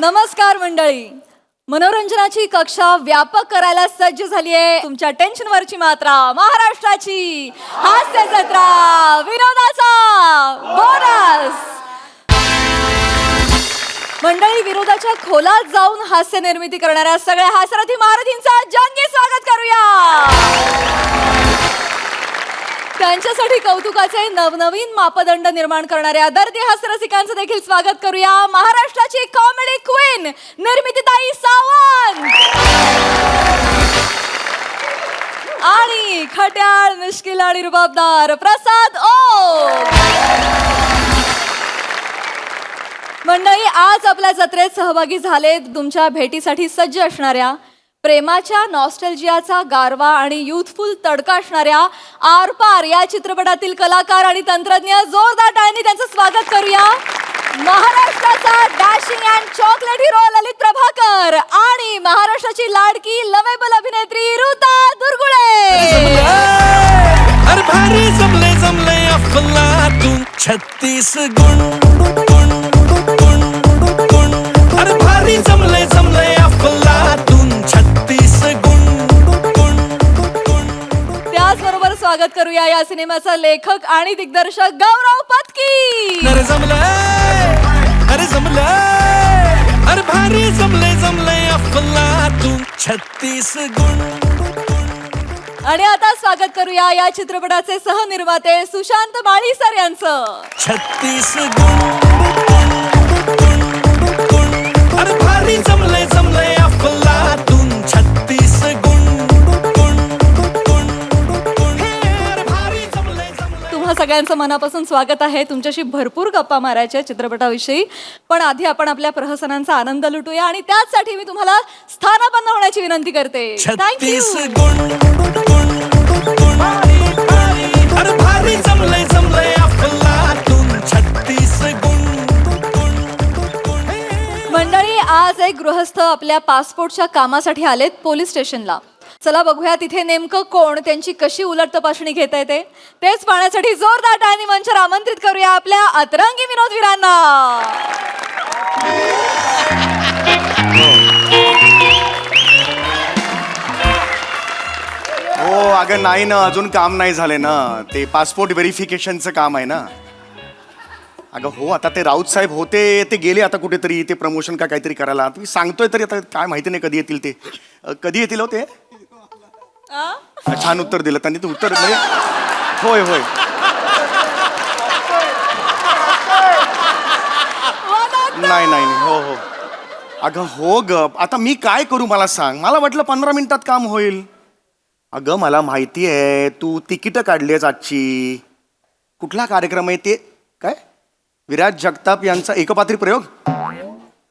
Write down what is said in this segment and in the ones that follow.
नमस्कार मंडळी. मनोरंजनाची कक्षा व्यापक करायला सज्ज झाली आहे. तुमच्या टेन्शनवरची मात्रा महाराष्ट्राची हास्य जत्रा, विनोदाचा बोनस. मंडळी, विनोदाच्या खोलात जाऊन हास्य निर्मिती करणाऱ्या सगळ्या हास्यरथी महारथींचा जंगी स्वागत करूया. त्यांच्यासाठी कौतुकाचे नवनवीन मापदंड निर्माण करणाऱ्या दर्दी हास्यरसिकांचं देखील स्वागत करूया. महाराष्ट्राची कॉमेडी क्वीन निर्मितीताई सावंत आणि खट्याळ, मिश्किल आणि रुबाबदार प्रसाद ओक. मंडळी, आज आपल्या जत्रेत सहभागी झाले तुमच्या भेटीसाठी सज्ज असणाऱ्या, प्रेमाच्या नॉस्टॅल्जियाचा गारवा आणि युथफुल तडका असणाऱ्या आरपार या चित्रपटातील कलाकार आणि तंत्रज्ञ. जोरदार टाळ्यांनी त्यांचं स्वागत करूया. महाराष्ट्राचा डॅशिंग अँड चॉकलेट हिरो ललित प्रभाकर आणि महाराष्ट्राची लाडकी लवेबल अभिनेत्री ऋता दुर्गुळे. अरे भारी जमले जमले अफलातून 36 गुण गुण गुण गुण. अरे भारी जमले जमले अफलातून 36 गुण गुण गुण. त्याचबरोबर स्वागत करूया या सिनेमाचा लेखक आणि दिग्दर्शक गौरव पत्की. अरे जमले, अरे जमले, अरे भारी जमले जमले अफलातून 36 गुण. आणि आता स्वागत करूया या चित्रपटाचे सहनिर्माते सुशांत माळीसर यांचं. 36 गुण गुण गुण. अरे भारी जमले जमले अफलातून 36 गुण गुण गुण गुण. अरे भारी जमले जमले. तुम्हा सगळ्यांचं मनापासून स्वागत आहे. तुमच्याशी भरपूर गप्पा मारायच्या चित्रपटाविषयी, पण आधी आपण आपल्या प्रहसनांचा आनंद लुटूया आणि त्याचसाठी मी तुम्हाला स्थानापन्न होण्याची विनंती करते. 36 गुण गुण गुण. अरे भारी जमले जमले अफलातून 36 गुण गुण गुण. मंडळी, आज एक गृहस्थ आपल्या पासपोर्टच्या कामासाठी आलेत पोलीस स्टेशनला. चला बघूया तिथे नेमकं कोण, त्यांची कशी उलट तपासणी घेता येते तेच पाहण्यासाठी जोरदार टाळ्यांनी मंचावर आमंत्रित करूया आपल्या अतरंगी विनोदवीरांना. हो अगं नाही ना, अजून काम नाही झाले ना. ते पासपोर्ट व्हेरिफिकेशनचं काम आहे ना. अगं हो, आता ते राऊत साहेब होते, ते गेले आता कुठेतरी, ते प्रमोशन का काहीतरी करायला. तुम्ही सांगतोय तरी आता काय माहिती नाही कधी येतील ते. कधी येतील हो ते? छान उत्तर दिलं त्यांनी. ते उत्तर म्हणजे होय होय. नाही नाही नाही, हो हो. अगं हो ग, आता मी काय करू मला सांग. मला वाटलं 15 मिनिटात काम होईल. अगं मला माहिती आहे, तू तिकीटं काढली आहेस आजची. कुठला कार्यक्रम आहे ते? काय विराज जगताप यांचा एकपात्री प्रयोग,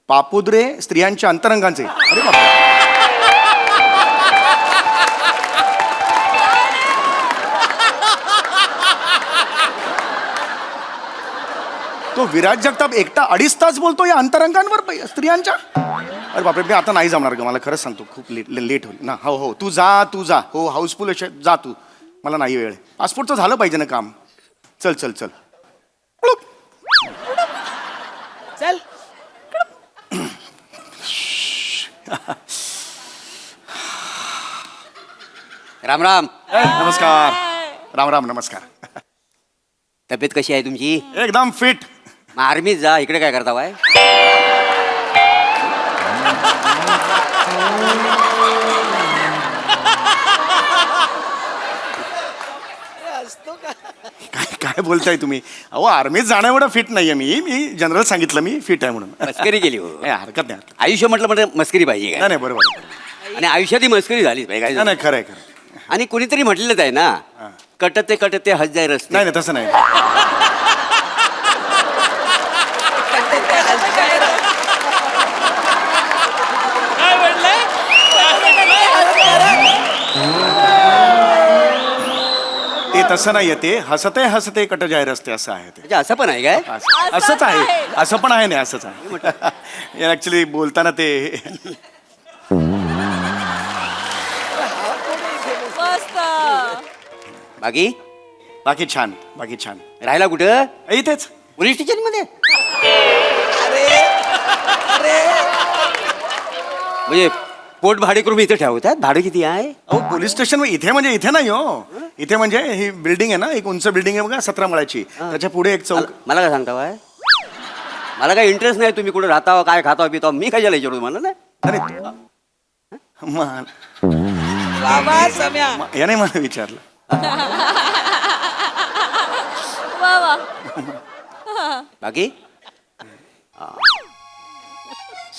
पापुद्रे स्त्रियांच्या अंतरंगांचे. अरे बापरे. तो विराज जगताप एकटा 2.5 तास बोलतो या अंतरंगांवर स्त्रियांच्या. अरे बापरे, मी आता नाही जमणार ग, मला खरंच सांगतो, खूप लेट होईल ना. हो हो, तू जा हो, हाऊसफुल जा तू, मला नाही वेळ. पासपोर्टचं झालं पाहिजे ना काम. चल चल चल चल. राम राम. नमस्कार. राम राम. नमस्कार. तब्येत कशी आहे तुमची? एकदम फिट. मग आर्मीत जा, इकडे काय करता बाय? काय बोलताय तुम्ही? अहो आर्मीत जाणं एवढं फिट नाहीये मी जनरल सांगितलं मी फिट आहे म्हणून. मस्करी केली हो. हरकत नाही. आयुष्य म्हटलं मस्करी पाहिजे नाही काय? बरोबर. आणि आयुष्यात ही मस्करी झालीच पाहिजे काय? नाही खरं आहे खरं. आणि कुणीतरी म्हटलेलंच आहे ना, कटते कटते हस जाय रस्ते. नाही तसं नाही. ते तसं नाहीये, ते हसते हसते कट जाय रस्ते असं आहे ते. म्हणजे असं पण आहे काय? असंच आहे, असं पण आहे. नाही असंच आहे ऍक्च्युली बोलताना ते. मस्त. बाकी बाकी छान, बाकी छान. राहायला कुठं? इथेच पोलीस स्टेशन मध्ये. म्हणजे पोट भाडे करून इथे ठेवतात. भाडं किती आहे? अहो पोलीस स्टेशन इथे म्हणजे इथे नाही हो. इथे म्हणजे ही बिल्डिंग आहे ना, एक उंच बिल्डिंग आहे बघा 17 मळ्याची. त्याच्या पुढे एक चौक. मला काय सांगता बाय? मला काय इंटरेस्ट नाही तुम्ही कुठे राहता काय खाता पिता. मी कशाला विचारू तुम्हाला ना. अरे बाबा सम्या याने मला विचारलं. वा वा. बाकी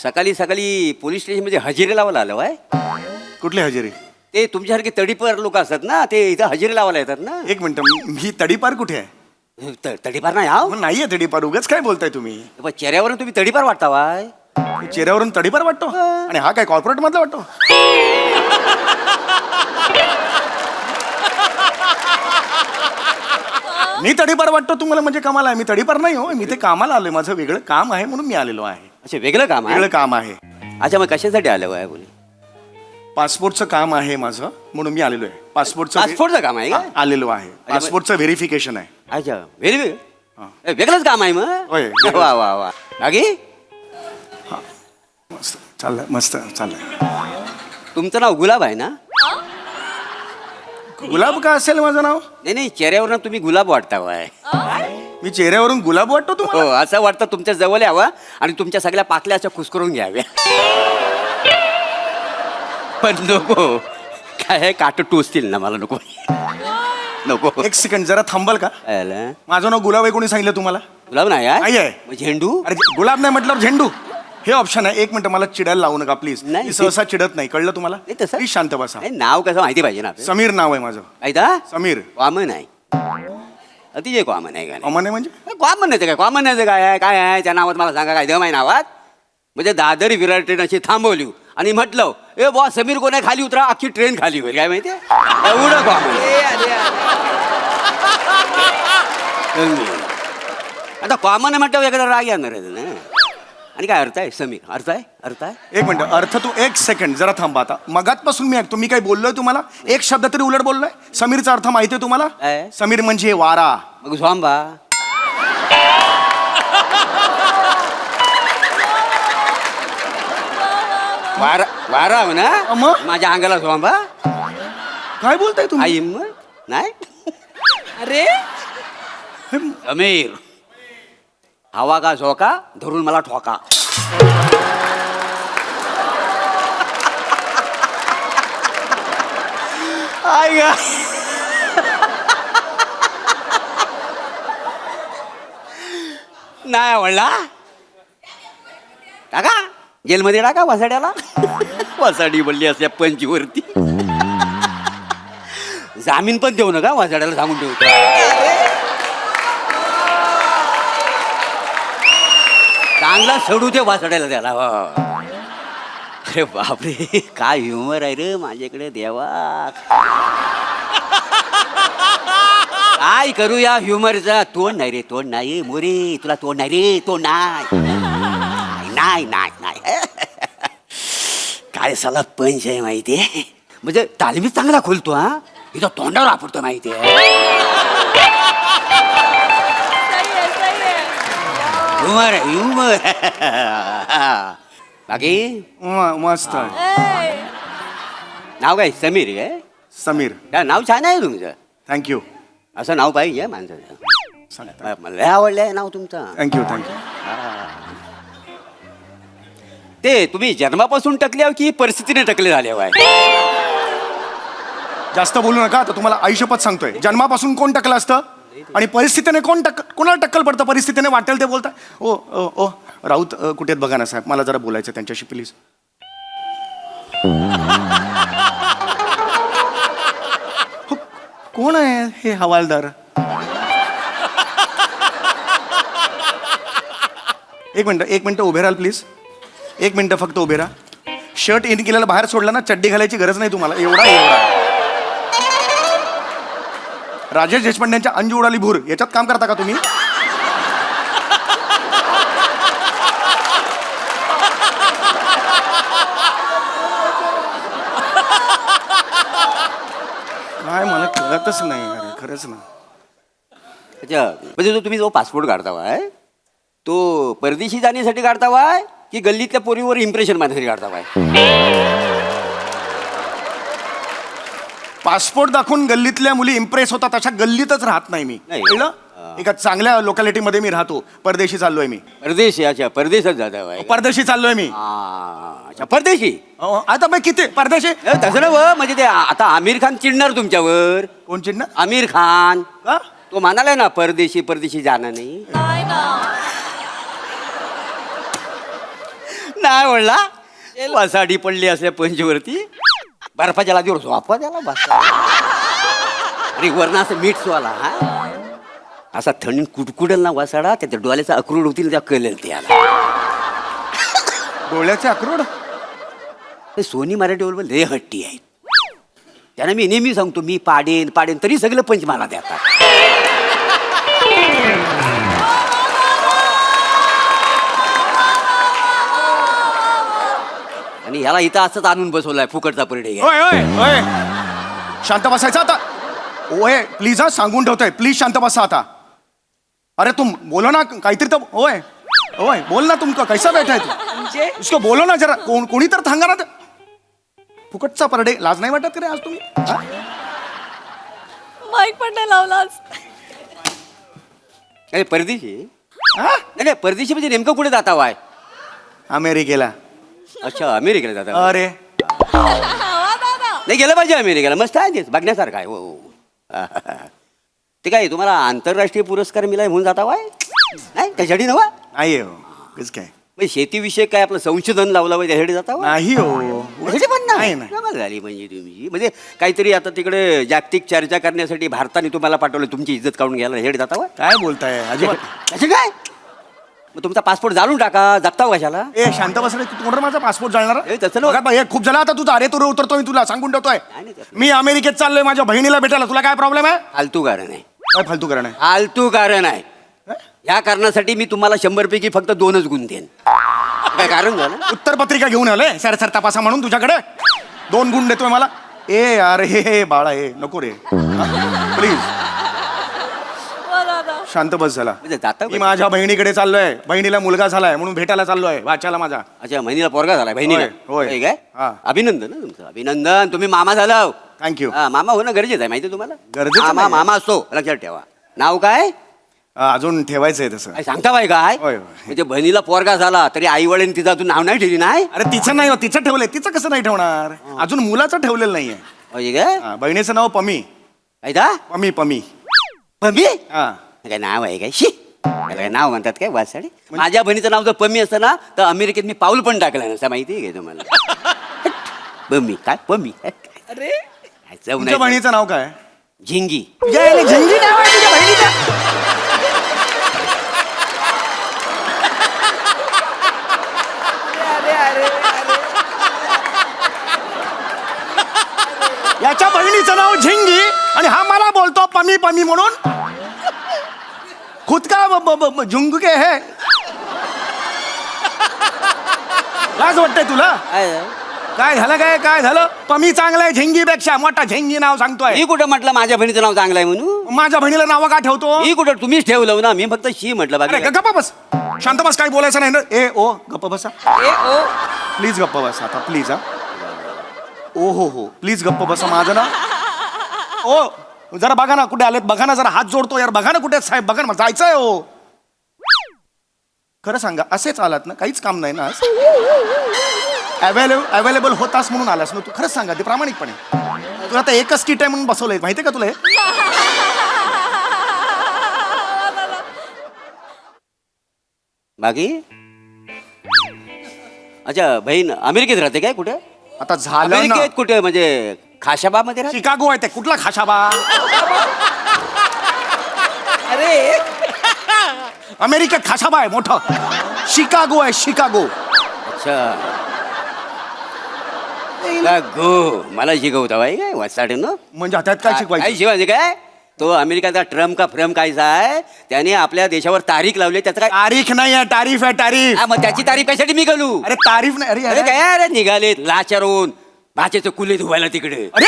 सकाळी सकाळी पोलीस स्टेशन मध्ये हजेरी लावायला आलो आहे. कुठली हजेरी? ते तुमच्यासारखे तडीपार लोक असतात ना, ते इथं हजेरी लावायला येतात ना. एक मिनिट, मी तडीपार कुठे आहे? तडीपार नाही हा. मग नाहीये तडीपार. उगाच काय बोलताय तुम्ही? चेहऱ्यावरून तुम्ही तडीपार वाटता वाय. चेहऱ्यावरून तडीपार वाटतो आणि हा काय कॉर्पोरेट मधला वाटतो? मी तडीपार वाटतो तुम्हाला म्हणजे कामाला आहे? मी तडीपार नाही हो. मी ते कामाला आलोय. माझं वेगळं काम आहे म्हणून मी आलेलो आहे. अच्छा वेगळं काम आहे. वेगळं काम आहे. अच्छा मग कशासाठी आलं वाय बोली? पासपोर्टचं काम आहे माझं म्हणून मी आलेलो आहे. पासपोर्टचं काम आहे का? आलेलो आहे. पासपोर्टचं व्हेरिफिकेशन आहे. अच्छा व्हेरी वेगळंच काम आहे मग. होय. वा वा वा. बाकी मस्त चाललंय. मस्त चाललंय. तुमचं नाव गुलाब आहे ना? गुलाब का असेल माझं नाव? नाही नाही चेहऱ्यावरून तुम्ही गुलाब वाटता वाय. मी चेहऱ्यावरून गुलाब वाटतो हो तुम्हाला? असं वाटतं तुमच्या जवळ यावं आणि तुमच्या सगळ्या पाकल्या अशा खुसकरून घ्याव्या. पण नको काय काट टोचतील ना मला. नको नको. एक सेकंड जरा थांबल का? आलं. माझं नाव गुलाब आहे कोणी सांगितलं तुम्हाला? गुलाब नाही नाही आहे. मग झेंडू. अरे गुलाब नाही म्हटल्यावर झेंडू हे ऑप्शन आहे. एक मिनिट मला चिडायला लावू नका प्लीज. नाही. मी सहसा चिडत नाही, कळलं तुम्हाला? नाही तसं. प्लीज शांत बसा. नाही, नाव कसं माहिती पाहिजे ना आपल्याला. समीर नाव आहे माझं. ऐका समीर. कॉमन आहे. अतिशय कॉमन आहे का नाही? अमन आहे म्हणजे? कॉमन नाही काय? कॉमन नाही काय आहे? काय आहे त्या नावात मला सांगा. काय दम आहे नावात? म्हणजे दादर विरार ट्रेन अशी थांबवली आणि म्हटलं ए बॉ समीर कोण आहे खाली उतरा. अख्खी ट्रेन खाली होईल. काय माहितीये एवढं कॉमन. आता कॉमन आहे म्हटलं एखादा राग येणार आहे ना. आणि काय अर्थ आहे समीर? अर्थ आहे अर्थ आहे. एक मिनिट अर्थ तू एक सेकंड जरा थांबा. आता मगातपासून मी ऐकतो. मी काय बोललोय तुम्हाला? एक शब्द तरी उलट बोललोय? समीरचा अर्थ माहितीये तुम्हाला? काय? समीर म्हणजे वारा. मग झोंबा. वारा वारा हो ना. मग? माझ्या अंगाला झोंबा. काय बोलताय तुम्ही? आई मग नाही. अरे समीर हवा का झोका धरून मला ठोका. आई गा. नाही आवडला टाका जेलमध्ये टाका वसाड्याला. वसाडी बोलली असल्या पंचीवरती. जामीन पण देऊ नका वसाड्याला सांगून ठेवतो. चांगला सोडू दे वाचडायला त्याला. अरे बापरे काय ह्युमर आहे रे माझ्याकडे देवा. काय करू या ह्युमरचा? तोंड नाही रे तोंड नाही मोरे. तुला तोंड नाही रे तोंड नाही. नाही नाही नाही. काय साला पंच आहे माहितीये. म्हणजे तालमीत चांगला खोलतो हा. इथं तोंडावर वापरतो माहितीये. Humour humour. बाकी मस्त आहे. नाव काय? समीर आहे. समीर. काय नाव छान आहे तुमचं. थँक्यू. असं नाव पाहिजे माणसाचं. मला लय आवडलंय नाव तुमचं. Thank you thank you. ते तुम्ही जन्मापासून टकले की परिस्थितीने टकले झाले बाय? जास्त बोलू नका. आता तुम्हाला आयुष्यपत सांगतोय. जन्मापासून कोण टकलं असतं आणि परिस्थितीने कोणाला टक्कल पडतं? परिस्थितीने वाटेल ते बोलता. ओ ओ ओ राऊत कुठे आहेत बघा ना साहेब. मला जरा बोलायचं त्यांच्याशी प्लीज. हो, कोण आहे हे हवालदार? एक मिनिट उभे राहाल प्लीज. एक मिनिट फक्त उभे राहा. शर्ट इन केलेला बाहेर सोडला ना. चड्डी घालायची गरज नाही तुम्हाला. एवढा राजेश देशपांडेंच्या अंजू उडाली भूर याच्यात काम करता का तुम्ही? काय मला कळतच नाही अरे खरंच ना. अच्छा म्हणजे तुम्ही जो पासपोर्ट काढता वाय तो परदेशी जाण्यासाठी काढता वाय की गल्लीतल्या पोरीवर इम्प्रेशन माझ्यासाठी काढता काय? पासपोर्ट दाखवून गल्लीतल्या मुली इम्प्रेस होतात अशा गल्लीतच राहत नाही मी. नाही. कळलं? एका चांगल्या लोकॅलिटीमध्ये मी राहतो. परदेशी चाललोय मी. परदेशी, अच्छा परदेशात जाता बाय. परदेशी चाललोय मी. अच्छा परदेशी. आता मग किती परदेशी? तसं ना व म्हणजे ते आता आमिर खान चिडणार तुमच्यावर. कोण चिडणार? आमिर खान का? तो म्हणालाय ना परदेशी परदेशी जाणं नाही. नाही ना. नाही म्हणला वासाडी पडली असल्या पंचवरती बर्फाच्या लादीवर झोपा त्याला बस. अरे वरण असं मीठ सोला हा असा थंडी कुडकुडल ना वासाडा त्याच्या डोळ्याचा अक्रोड होतील त्या कळेल त्याला. डोळ्याचे अक्रोड? ते सोनी मराठी बरोबर लय हट्टी आहेत. त्यांना मी नेहमी सांगतो मी पाडेन पाडेन तरी सगळं पंच मला देतात. आणि ह्याला इथं असंच आणून बसवलाय फुकटचा परिडे. ओय ओय ओय शांत बसायचं आता. ओय प्लीज हा सांगून ठेवतोय. प्लीज शांत बसा आता. अरे तुम बोलो ना काहीतरी तर. ओय ओय बोल ना तुमका कैसा बैठा है तू? म्हणजे उसको बोलो ना जरा. कोणी तर थांगा ना. फुकटचा परडे लाज नाही वाटत करे आज तुम्ही? हा? माईक पण नाही लावलाच. अरे परदेशी हा? नाही नाही परदेशी म्हणजे नेमकं कुठे जाता वाय? अमेरिकेला. अच्छा अमेरिकेला जाता. अरे वा दादा. नाही गेलं पाहिजे अमेरिकेला. मस्त आहे ते बघण्यासारखं आहे. हो ते काय तुम्हाला आंतरराष्ट्रीय पुरस्कार मिळाले म्हणून जाता वाय? नाही त्याच्यासाठी नवा नाही हो. कसं काय? म्हणजे शेतीविषयक काय आपलं संशोधन लावलं पाहिजे त्यासाठी जाता वाय? नाही हो. त्यासाठी पण नाही, नाही नाही. कमाल झाली म्हणजे तुम्ही म्हणजे काहीतरी आता तिकडे जागतिक चर्चा करण्यासाठी भारताने तुम्हाला पाठवलं तुमची इज्जत काढून घ्यायला हेड जाता वाय? काय बोलताय अजिबात. त्याचे काय मग तुमचा पासपोर्ट जाळून टाका. जगता कशाला? ए शांत बस रे. तू कोण रे माझा पासपोर्ट जाणार? ए, तसं नव्हतं. बघा बाई, हे खूप झालं आता तुझा. अरे तुरे उतरतो मी तुला सांगून ठेवतोय. नाही, नाही, तसं मी अमेरिकेत चाललोय माझ्या बहिणीला भेटायला. तुला काय प्रॉब्लेम आहे? फालतू कारण आहे. काय फालतू कारण आहे? फालतू कारण आहे. या कारणासाठी मी तुम्हाला 100 पैकी फक्त 2च गुण देईन. काय कारण झालं? उत्तर पत्रिका घेऊन आलोय सर सर तपासा म्हणून तुझ्याकडे 2 गुण देतोय मला. ए अरे हे बाळा हे नको रे. प्लीज वा दादा. शांत बस झाला. म्हणजे जाता मी माझ्या बहिणीकडे चाललोय. बहिणीला मुलगा झालाय म्हणून भेटायला चाललोय वाच्याला माझा. अच्छा बहिणीला पोरगा झाला बहिणीला. होय, होय. होय काय? हा. अभिनंदन ना तुमचं. अभिनंदन तुम्ही मामा झाला. थँक्यू. मामा होणं गरजेचं आहे माहिती आहे तुम्हाला. गरजेचं मामा नाही. मामा असतो लक्षात ठेवा. नाव काय? अजून ठेवायचंय तसं. काय सांगता बाय काय? होय, होय. म्हणजे बहिणीला पोरगा झाला तरी आई वडील तिचं अजून नाव नाही ठेवली नाही. अरे तिचं नाही हो, तिचं ठेवलंय. तिचं कसं नाही ठेवणार? अजून मुलाचं ठेवलेलं नाहीये. होय काय? हा, बहिणीचं नाव पमी. काय दा? पमी पमी. पमी? हा काय नाव आहे काय? शी त्याला काय नाव म्हणतात काय वासाडी? माझ्या बहिणीचं नाव जर पमी असतं ना तर अमेरिकेत मी पाऊल पण टाकलं नसतं माहिती आहे का तुम्हाला? पमी काय पमी? अरे काय चव तुमच्या नाही. बहिणीचं नाव काय? झिंगी. झिंगी नाव आहे तुझ्या बहिणीचं? अरे अरे अरे याच्या बहिणीचं नाव झिंगी आणि हा मला बोलतो पमी पमी म्हणून. खुद का झुंग के है. लाज वाटतंय तुला? काय झालं काय झालं? पमी चांगलं आहे झिंगीपेक्षा. मोठा झिंगी नाव सांगतोय. मी कुठं म्हटलं माझ्या बहिणीचं नाव चांगलं आहे म्हणून? माझ्या बहिणीला नाव का ठेवतो? मी कुठं तुम्हीच ठेवलं ना. मी फक्त शी म्हटलं अरे बाकी गप्पा बस. शांत बस. काय बोलायचं नाही ना. ए ओ गप्पा बसा. ए ओ प्लीज गप्पा बसा आता प्लीज. हा ओ हो प्लीज गप्पा बसा. माझं ना ओ जरा बघा ना कुठे आलेत बघा ना. जरा हात जोडतो यार. बघा ना कुठे आहेत साहेब. बघा ना जायचंय हो. खरं सांगा असेच आलात ना? काहीच काम नाही ना आज? अवेलेबल होतास म्हणून आलास ना तू? खरंच सांगा ते प्रामाणिकपणे. तुला आता एकच किट आहे म्हणून बसवलंय माहितीये का तुला हे? बाकी अच्छा बहीण अमेरिकेत राहते काय? कुठे आता झालं ना. अमेरिकेत कुठे म्हणजे खाशाबामध्ये राहते? शिकागो आहे ते. कुठला खाशाबा? अरे अमेरिकेत खाशाबा आहे मोठं. शिकागो आहे शिकागो. अच्छा गो मला शिकवता बाई काय वाचाडे ना. म्हणजे त्यात काय काय शिकवायचं? शिवाय काय तो अमेरिकाचा ट्रम्प का फ्रम कायचा आहे त्याने आपल्या देशावर तारीख लावली. त्याचं काय? तारीख नाही आहे तारीफ आहे तारीफ. हा, मग त्याची तारीख कशासाठी मी घालू? अरे तारीफ नाही. अरे अरे अरे काय अरे निघालेत लाचारून भाचेचं कुले धुवायला तिकडे. अरे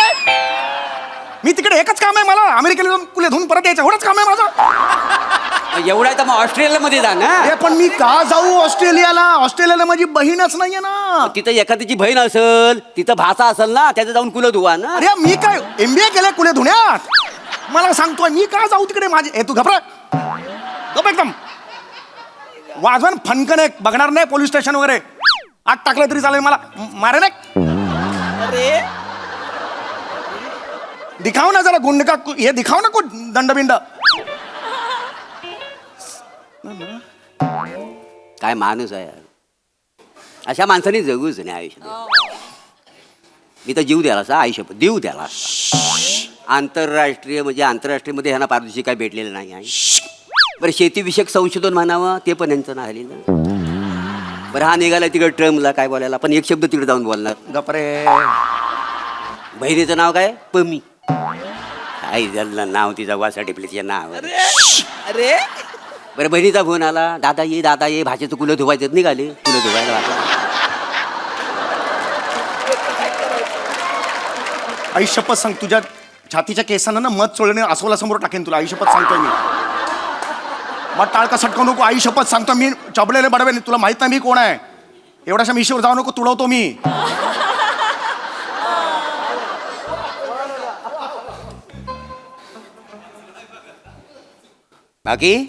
मी तिकडे एकच काम आहे मला. अमेरिकेला जाऊन कुले धुवून परत यायचं एवढंच काम आहे माझं. एवढा आहे तर मग ऑस्ट्रेलियामध्ये जा ना. अरे पण मी का जाऊ ऑस्ट्रेलियाला? ऑस्ट्रेलियाला माझी बहीणच नाहीये ना. तिथं एखाद्याची बहीण असेल, तिथं भाचा असेल ना, त्याचं जाऊन कुलं धुवा ना. अरे मी काय MBA केलंय कुले धुण्यात? मला सांगतोय मी का जाऊ तिकडे? माझे तू घबरा गप एकदम. वाजवण फनकन एक बघणार नाही पोलीस स्टेशन वगैरे. आग टाकलं तरी चालेल, मला मारे नाही. अरे दिखाव ना जरा गुंड का हे दिखाव ना कुछ दंडबिंड. काय माणूस आहे यार. अशा माणसाने जगूच नाही आयुष्यात. मी तर जीव द्याला सा आयुष्य देऊ द्याला. आंतरराष्ट्रीय म्हणजे आंतरराष्ट्रीय मध्ये ह्यांना पारितोषिक काय भेटलेलं नाही आहे. बरं शेतीविषयक संशोधन म्हणावं ते पण यांचं नाही झालेलं. बरं हा निघाला तिकडे ट्रम्पला काय बोलायला, पण एक शब्द तिकडे जाऊन बोलणार. गपरे. बहिणीचं नाव काय? पमी. काय झालं नाव तिचा वासा टिपली तिच्या नाव. अरे बरं बहिणीचा फोन आला, दादा ये भाषेचं कुलं धुवायचं. निघाले कुलं धुवायला. आई शपथ सांग, तुझ्या छातीच्या केसांना ना मध चोळणे अस्वला समोर टाकेन तुला. आई शपथ सांगतोय मी. मग टाळका सटकवू नको. आई शपथ सांगतो मी चबलेले बडवे. तुला माहित नाही मी कोण आहे. एवढ्याशा मिशीवर जाऊ नको, तुडवतो मी. बाकी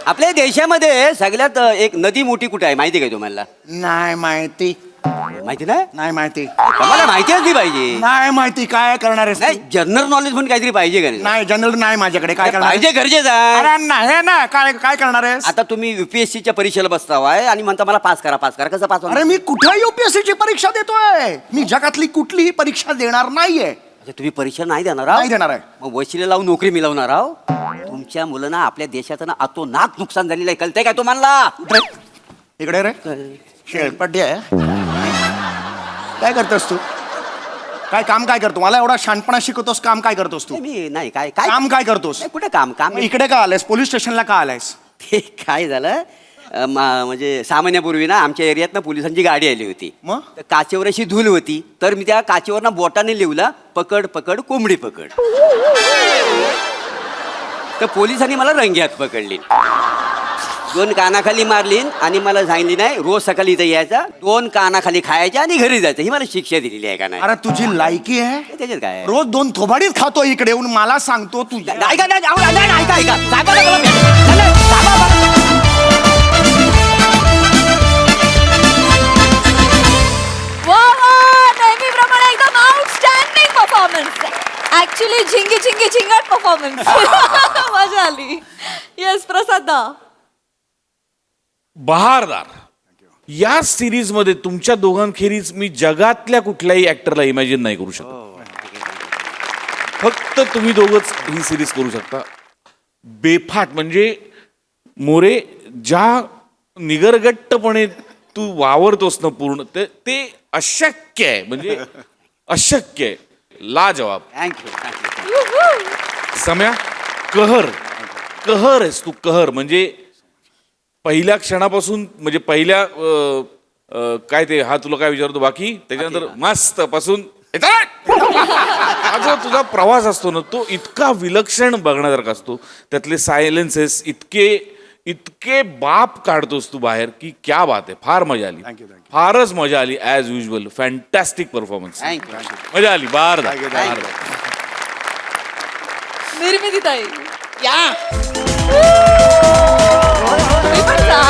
आपल्या देशामध्ये सगळ्यात एक नदी मोठी कुठे आहे माहिती काय तुम्हाला? नाही माहिती. माहिती नाही? नाही माहिती. तुम्हाला माहिती असली पाहिजे. नाही माहिती. काय करणार आहेस नाही तू? जनरल नॉलेज म्हणून काहीतरी पाहिजे का नाही? नाही जनरल नाही माझ्याकडे. काय करणार पाहिजे आहेस? गरजेचं आहे. अरे नाही ना. काय काय करणार आहेस? आता तुम्ही UPSCच्या परीक्षेला बसताव आहे आणि म्हणता मला पास करा. कसं पास होणार? अरे मी कुठे UPSCची परीक्षा देतोय? मी जगातली कुठलीही परीक्षा देणार नाहीये. अच्छा, तुम्ही परीक्षा नाही देणार आहो? नाही देणार आहे. मग वशिले लावून नोकरी मिळवणार आहो? तुमच्या मुलांना आपल्या देशाचं ना अतोनात नुकसान झालेलं आहे. कळतंय काय तुम्हाला? इकडे रे शेळपट्टी आहे. काय करतोस तू? काय काम काय करतो? मला एवढा शहाणपणा शिकवतोस. काम काय करतोस तू? मी नाही काय काय काम काय करतोस? नाही, कुठे काम काम मग इकडे का आलायस? पोलीस स्टेशनला का आलायस? ते काय झालं म्हणजे सामान्यापूर्वी ना आमच्या एरियात ना पोलिसांची गाडी आली होती. मग? तर काचेवर अशी धूल होती, तर मी त्या काचेवर ना बोटाने लिहला पकड पकड कोंबडी पकड. तर पोलिसांनी मला रंग्यात पकडली. 2 कानाखाली मारली आणि मला सांगितली नाही रोज सकाळी इथं यायचा, 2 कानाखाली खायच्या आणि घरी जायचं. ही मला शिक्षा दिलेली आहे का नाही? अरे तुझी लायकी आहे. त्याच्यात काय आहे? रोज 2 थोबाडीच खातो इकडे येऊन. मला सांगतो तू. ऐका नाही, ऐका ऐका साहेबाला बोला मी. नाही, नाही, साहेबा- वा वा, नेहमीप्रमाणे एकदम आउटस्टँडिंग परफॉर्मन्स. ऍक्च्युली झिंगी झिंगी झिंगट परफॉर्मन्स. मजा आली. येस प्रसाद दा. बहारदार. या सिरीज मध्ये तुमच्या दोघांखेरीज मी जगातल्या कुठल्याही ऍक्टरला इमॅजिन नाही करू शकत. फक्त तुम्ही दोघंच ही सिरीज करू शकता. बेफाट म्हणजे मोरे ज्या निगरगट्टपणे तू वावरतोस ना पूर्ण ते अशक्य आहे. म्हणजे अशक्य आहे. लाजवाब. थँक्यू. सम्या कहर कहर आहेस तू. कहर म्हणजे पहिल्या क्षणापासून म्हणजे पहिल्या काय ते हा तुला काय विचारतो बाकी त्याच्यानंतर मस्त पासून हा जो तुझा प्रवास असतो ना तो इतका विलक्षण बघण्यासारखा असतो. त्यातले सायलेन्सेस इतके बाप काढतोस तू बाहेर की क्या बात आहे. फार मजा आली. Thank you. फारच मजा आली. As usual fantastic performance. Thank you. मजा आली. बार निर्मिती ताई. या तुम्ही पण जा.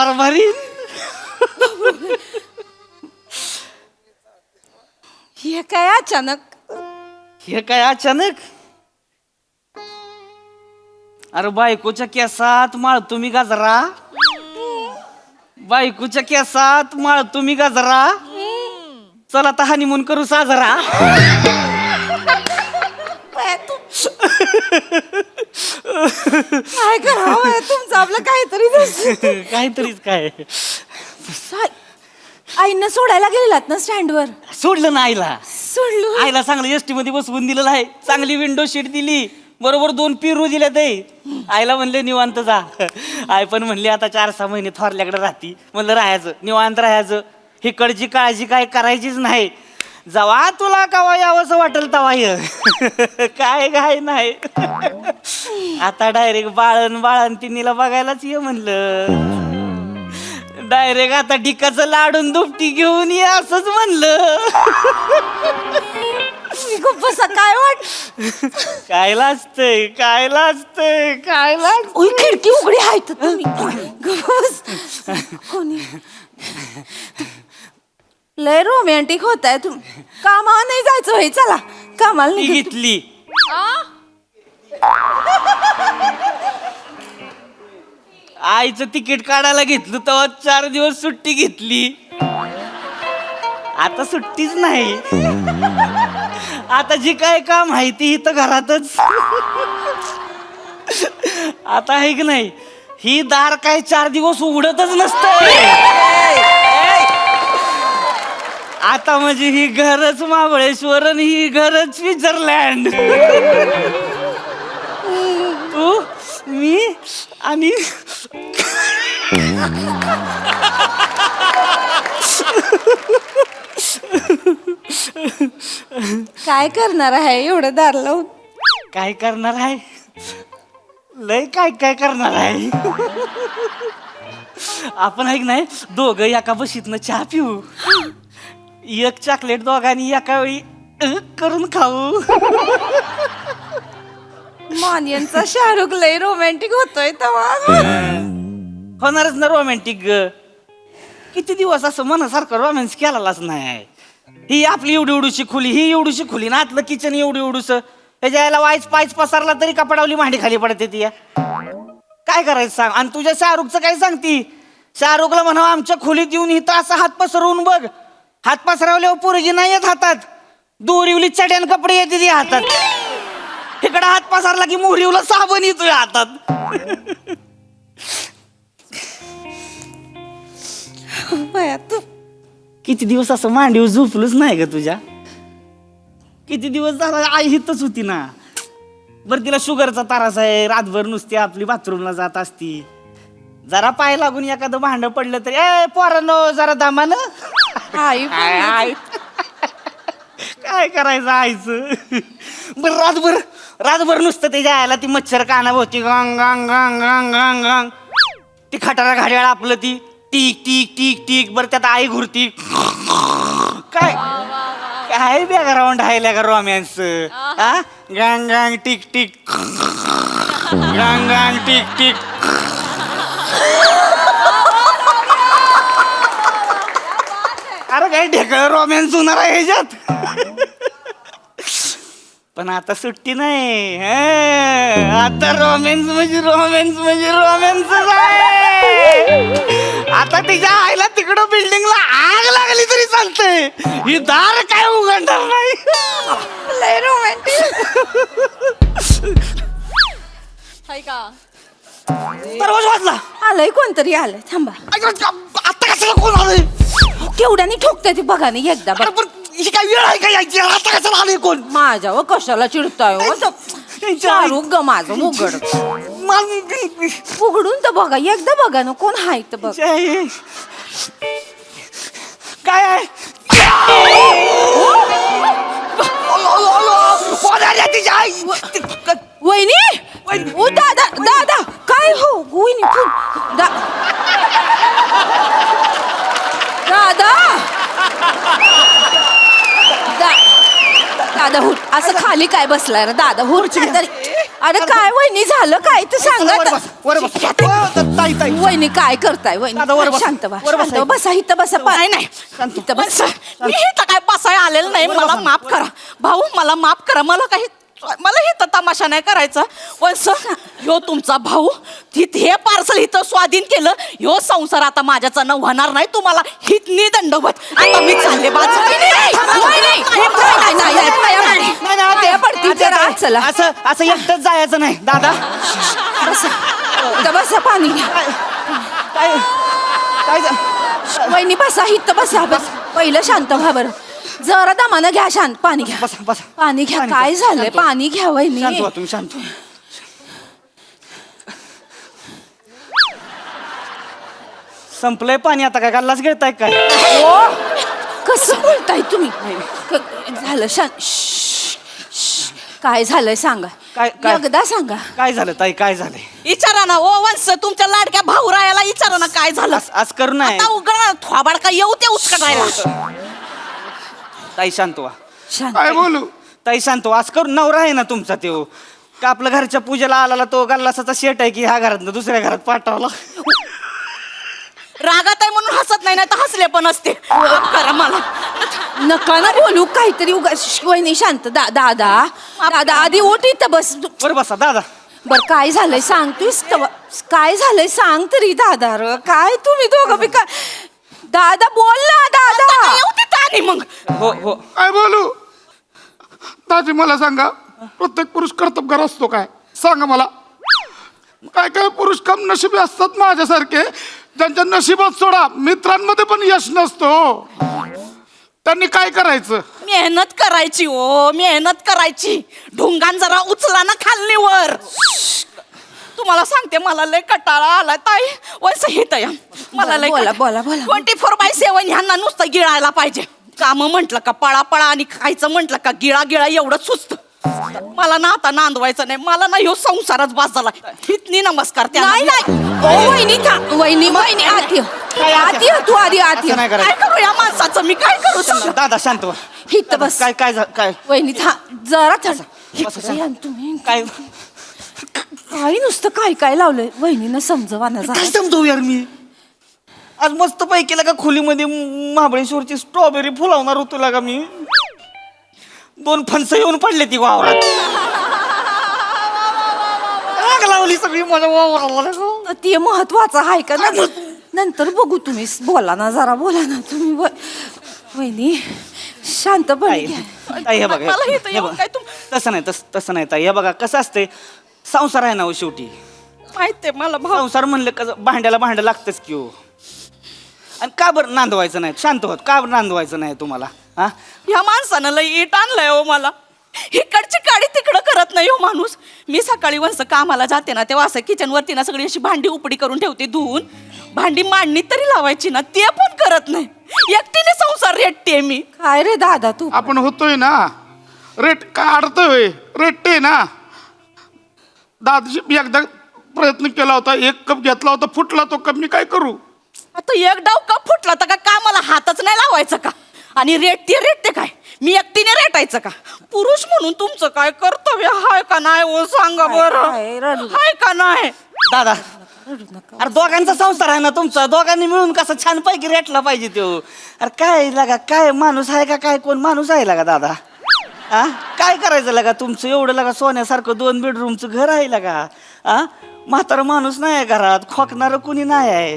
जोर मारीन. हे काय अचानक? हे काय अचानक? अरे बायकोच्या केसात माळतो मी गजरा. बायकोच्या केसात माळतो मी गजरा. चल आता हनीमून करू साजरा. काय करावं तुमचं आपलं काहीतरी दिसतं. काहीतरीच काय. आईनं सोडायला गेलेलात ना स्टँडवर? सोडलं ना आईला. सोडलो. आईला चांगलं एसटी मध्ये बसवून दिलेलं आहे. चांगली विंडो सीट दिली. बरोबर 2 पिरू दिल्या ते. आईला म्हणले निवांत जा. आई पण म्हणली आता 4-6 महिने थोरल्याकडे राहती. म्हणलं राहायचं, निवांत राहायचं. हिकडची काळजी काय करायचीच नाही. जवा तुला कवा यावंसं वाटेल तवा ये. काय नाही. आता डायरेक्ट बाळण तिनीला बघायलाच ये म्हणलं. डायरेक्ट आता डिकाचं लाडून दुपटी घेऊन ये असंच म्हणलं. खूप काय वाट. काय लाजतंय. ओय खिडकी उघडी आहे तर तुम्ही कोणी लय रोमॅन्टिक होताय तुम्ही. कामावर नाही जायचं होय. चला कामाला ती नाही. घेतली. आईचं तिकीट काढायला घेतलं तेव्हा 4 दिवस सुट्टी घेतली. आता सुट्टीच नाही. आता जी काय काम आहे ती इथं घरातच. आता आहे की नाही ही दार काय 4 दिवस उघडतच नसतंय. आता म्हणजे ही घरच महाबळेश्वर आणि ही घरच स्वित्झर्लंड. तू मी आणि काय करणार आहे एवढं दार लावून? काय करणार आहे. लय काय करणार आहे. आपण ऐक नाही दोघं एका बशीतनं चहा पिऊ. एक चॉकलेट दोघांनी एका वेळी करून खाऊ. मानियनचा शाहरुख लय रोमॅन्टिक होतोय तेव्हा. होणारच ना रोमॅन्टिक. किती दिवस असं मनासारखं रोमॅन्स केलाच नाही. ही आपली एवढी खोली, ही एवढीशी खोली ना, आतलं किचन एवढूस. त्याच्या यायला वाईच पायच पसरला तरी कपडावली मांडी खाली पडते ती. काय करायचं सांग. आणि तुझ्या शाहरुखचं काय सांगती. शाहरुखला म्हणा आमच्या खोलीत येऊन इथं असं हात पसरवून बघ. हात पसरवल्यावर पोरगी नाही येत हातात. दोरीवली चड्यान कपडे येते ती हातात. इकडे हात पसरला की मोहरीवला साबण येतोय हातात. बया तू किती दिवस असं मांडीवर झोपलंच नाही ग तुझ्या. किती दिवस झाला आई हितच होती ना. बरं तिला शुगरचा त्रास आहे. रातभर नुसती आपली बाथरूमला जात असती. जरा पाय लागून एखादं भांड पडलं तरी ए पोरांनो जरा दामानं. आई काय करायचं आईचं. बरं रातभर नुसतं त्याच्या आयला ती मच्छर कानाभोवती गांग गांग गांग गांग गांग गांग. ती खटारा घड्याळ आपलं ती टिक टिक टिक टिक. बरं त्यात आई घुरती. काय बॅकग्राऊंड आहे का रोमॅन्स. हा गांग गांग टिक टिक गांग गांग टिक टिक. अरे काय ढेकळ रोमॅन्स होणार आहे ह्याच्यात. पण आता सुट्टी नाही. आता रोमॅन्स म्हणजे रोमॅन्स आहे. आता तिच्या आईला तिकडं बिल्डिंगला आग लागली तरी चालतंय. ही दार काय उघडणार नाही. लय रोमॅन्टिक. हाय का दरवाजा वाजला. आलंय कोणतरी आलंय. थांबा. आता कशाला कोण आलंय. केवढ्यानी ठोकताय ती बघा नाही एकदा. अरे पण ही काय वेळ आहे का यायची. आता कशाला आलंय कोण. माझ्यावर कशाला चिडताय हो? शाहरुख ग माझं उघड. उघडून तर बघा एकदा. बघा ना कोण हाय तर बघ. काय आहे. वहिनी ओ दादा काय हो वहिनी दादा हुट असं खाली काय बसलाय ना दादा हुट तरी. अरे काय वहिनी झालं काय ते सांगा वर तर. बस, वर बस. ताई ताई वहिनी काय करताय वहिनी दादा, वर बस. शांत बसा वर बस. शांत बसा इथं बसा नाही नाही इथं बसा मी इथं काय बसाय आलेलं नाही मला माफ करा भाऊ मला माफ करा मला इथं तमाशा नाही करायचा वंस ह्यो तुमचा भाऊ हे पार्सल इथं स्वाधीन केलं ह्यो संसार आता माझ्याचा होणार नाही तुम्हाला हितनी दंडवत आता मी चालले पाया पडतील जरा, चला. असं एकटंच जायचं नाही दादा बसा इथं बसा पाणी घ्या काय काय वहिनी बसा इथं बसा बस पहिलं शांत व्हा बरं जरा दमानं घ्या शांत पाणी घ्या बसा बसा पाणी घ्या पाणी काय घ्या. झालंय शांत व्हा. पाणी घ्या वहिनी शांत व्हा तुम्ही शांत व्हा. संपलंय पाणी आता काय गल्लाच गिळताय काय कसं बोलताय तुम्ही झालं शांत श्श्श, श्श्श. काय झालंय सांगा काय? एकदा सांगा काय झालं ताई काय झालंय विचारा ना ओ वंस तुमच्या लाडक्या भाऊरायाला विचारा ना काय झालं आज करू नये आता उघड थोबाड का येऊ ते उचकटायला ताई शांत व्हा शांत काय बोलू ताई शांत व्हा. आज करू नवरा आहे ना तुमचा तो का आपलं घरच्या पूजेला आला तो गल्लासाचा शेट आहे की ह्या घरात दुसऱ्या घरात पाठवला रागात आहे म्हणून हसत नाही तर हसले पण असते करा मला नका ना बोलू काहीतरी उगा श्श्श, वहिनी शांत दादा दादा आधी उठ इथं बस बरं बसा दादा बर काय झालंय सांगतोस काय झालंय सांग तरी दादा र काय तुम्ही दोघं बी काय दादा बोल ना दादा येऊ तिथं आणि मग हो हो काय बोलू दाजी मला सांगा प्रत्येक पुरुष कर्तबगार असतो काय सांगा मला काय काय पुरुष कम नशिबी असतात माझ्यासारखे ज्यांच्या नशिबात सोडा मित्रांमध्ये पण यश नसतो त्यांनी काय करायचं मेहनत करायची ओ मेहनत करायची ढुंगान जरा उचला ना खालनीवर तुम्हाला सांगते मला लय कटाळा आला ताई वैस हित या मला लय बोला. 24/7 ह्यांना नुसतं गिळायला पाहिजे काम म्हंटल का पळा आणि खायचं म्हंटल का गिळा एवढं सुस्त मला ना आता नांदवायचं नाही मला ना ह्यो संसारच बास झाला हितनी नमस्कार नाही नाही ओ वहिनी आती तू आधी आती असं नाही काय करायचं करू या माणसाचं मी काय करू सांगा? दादा शांत व्हा हित बस काय काय काय वहिनी जरा थंड बसा, इकडे या ना तुम्ही काय काय नुसतं काय लावलंय वहिनीनं समजवा ना काय जरा. समजू यार मी आज मस्त पैकी का खोलीमध्ये महाबळेश्वरची स्ट्रॉबेरी फुलावणार होतो लागा मी 2 फणसं येऊन पडले ती वावरात आग लावली सगळी माझ्या वावराला तर ते महत्वाचं आहे का नंतर बघू तुम्ही बोला ना तुम्ही वहिनी शांतपणे घ्या. ताई हे बघा मला इथं हे येऊन बघा. काय तसं नाही ताई हे बघा कसं असते संसार आहे ना हो शेवटी माहितीये मला भाऊ संसार म्हणलं कसं भांड्याला लागतंच की हो आणि का बरं नांदवायचं नाही शांत होत का बरं नांदवायचं नाही तुम्हाला हा ह्या माणसानं लय इट आणलंय हो मला इकडची काडी तिकडं करत नाही हो माणूस मी सकाळी वंस कामाला जाते ना तेव्हा असं किचनवरती ना सगळी अशी भांडी उपडी करून ठेवते धुवून भांडी मांडणी तरी लावायची ना ते पण करत नाही एकटीने संसार रेटते मी काय रे दादा तू आपण होतोय ना रेट काय अडतोय रेटते ना दादाजी मी एकदा प्रयत्न केला होता 1 कप घेतला होता फुटला तो कप मी काय करू आता एक डाव का फुटला तर का कामाला हातच नाही लावायचं का आणि रेटते काय मी एकटीने रेटायचं का पुरुष म्हणून तुमचं काय कर्तव्य हाय का नाही हो सांगा काय बरं रडू हाय का नाही दादा अरे दोघांचा संसार आहे ना तुमचा दोघांनी मिळून कसं छान पैकी रेटला पाहिजे तो अरे काय लागा काय माणूस आहे का काय कोण माणूस आहे लागा दादा हा काय करायचं लागा तुमचं एवढं लागा सोन्यासारखं 2 बेडरूमचं घर आहे लागा हा म्हातारा माणूस नाही आहे घरात खोकणारं कुणी नाही आहे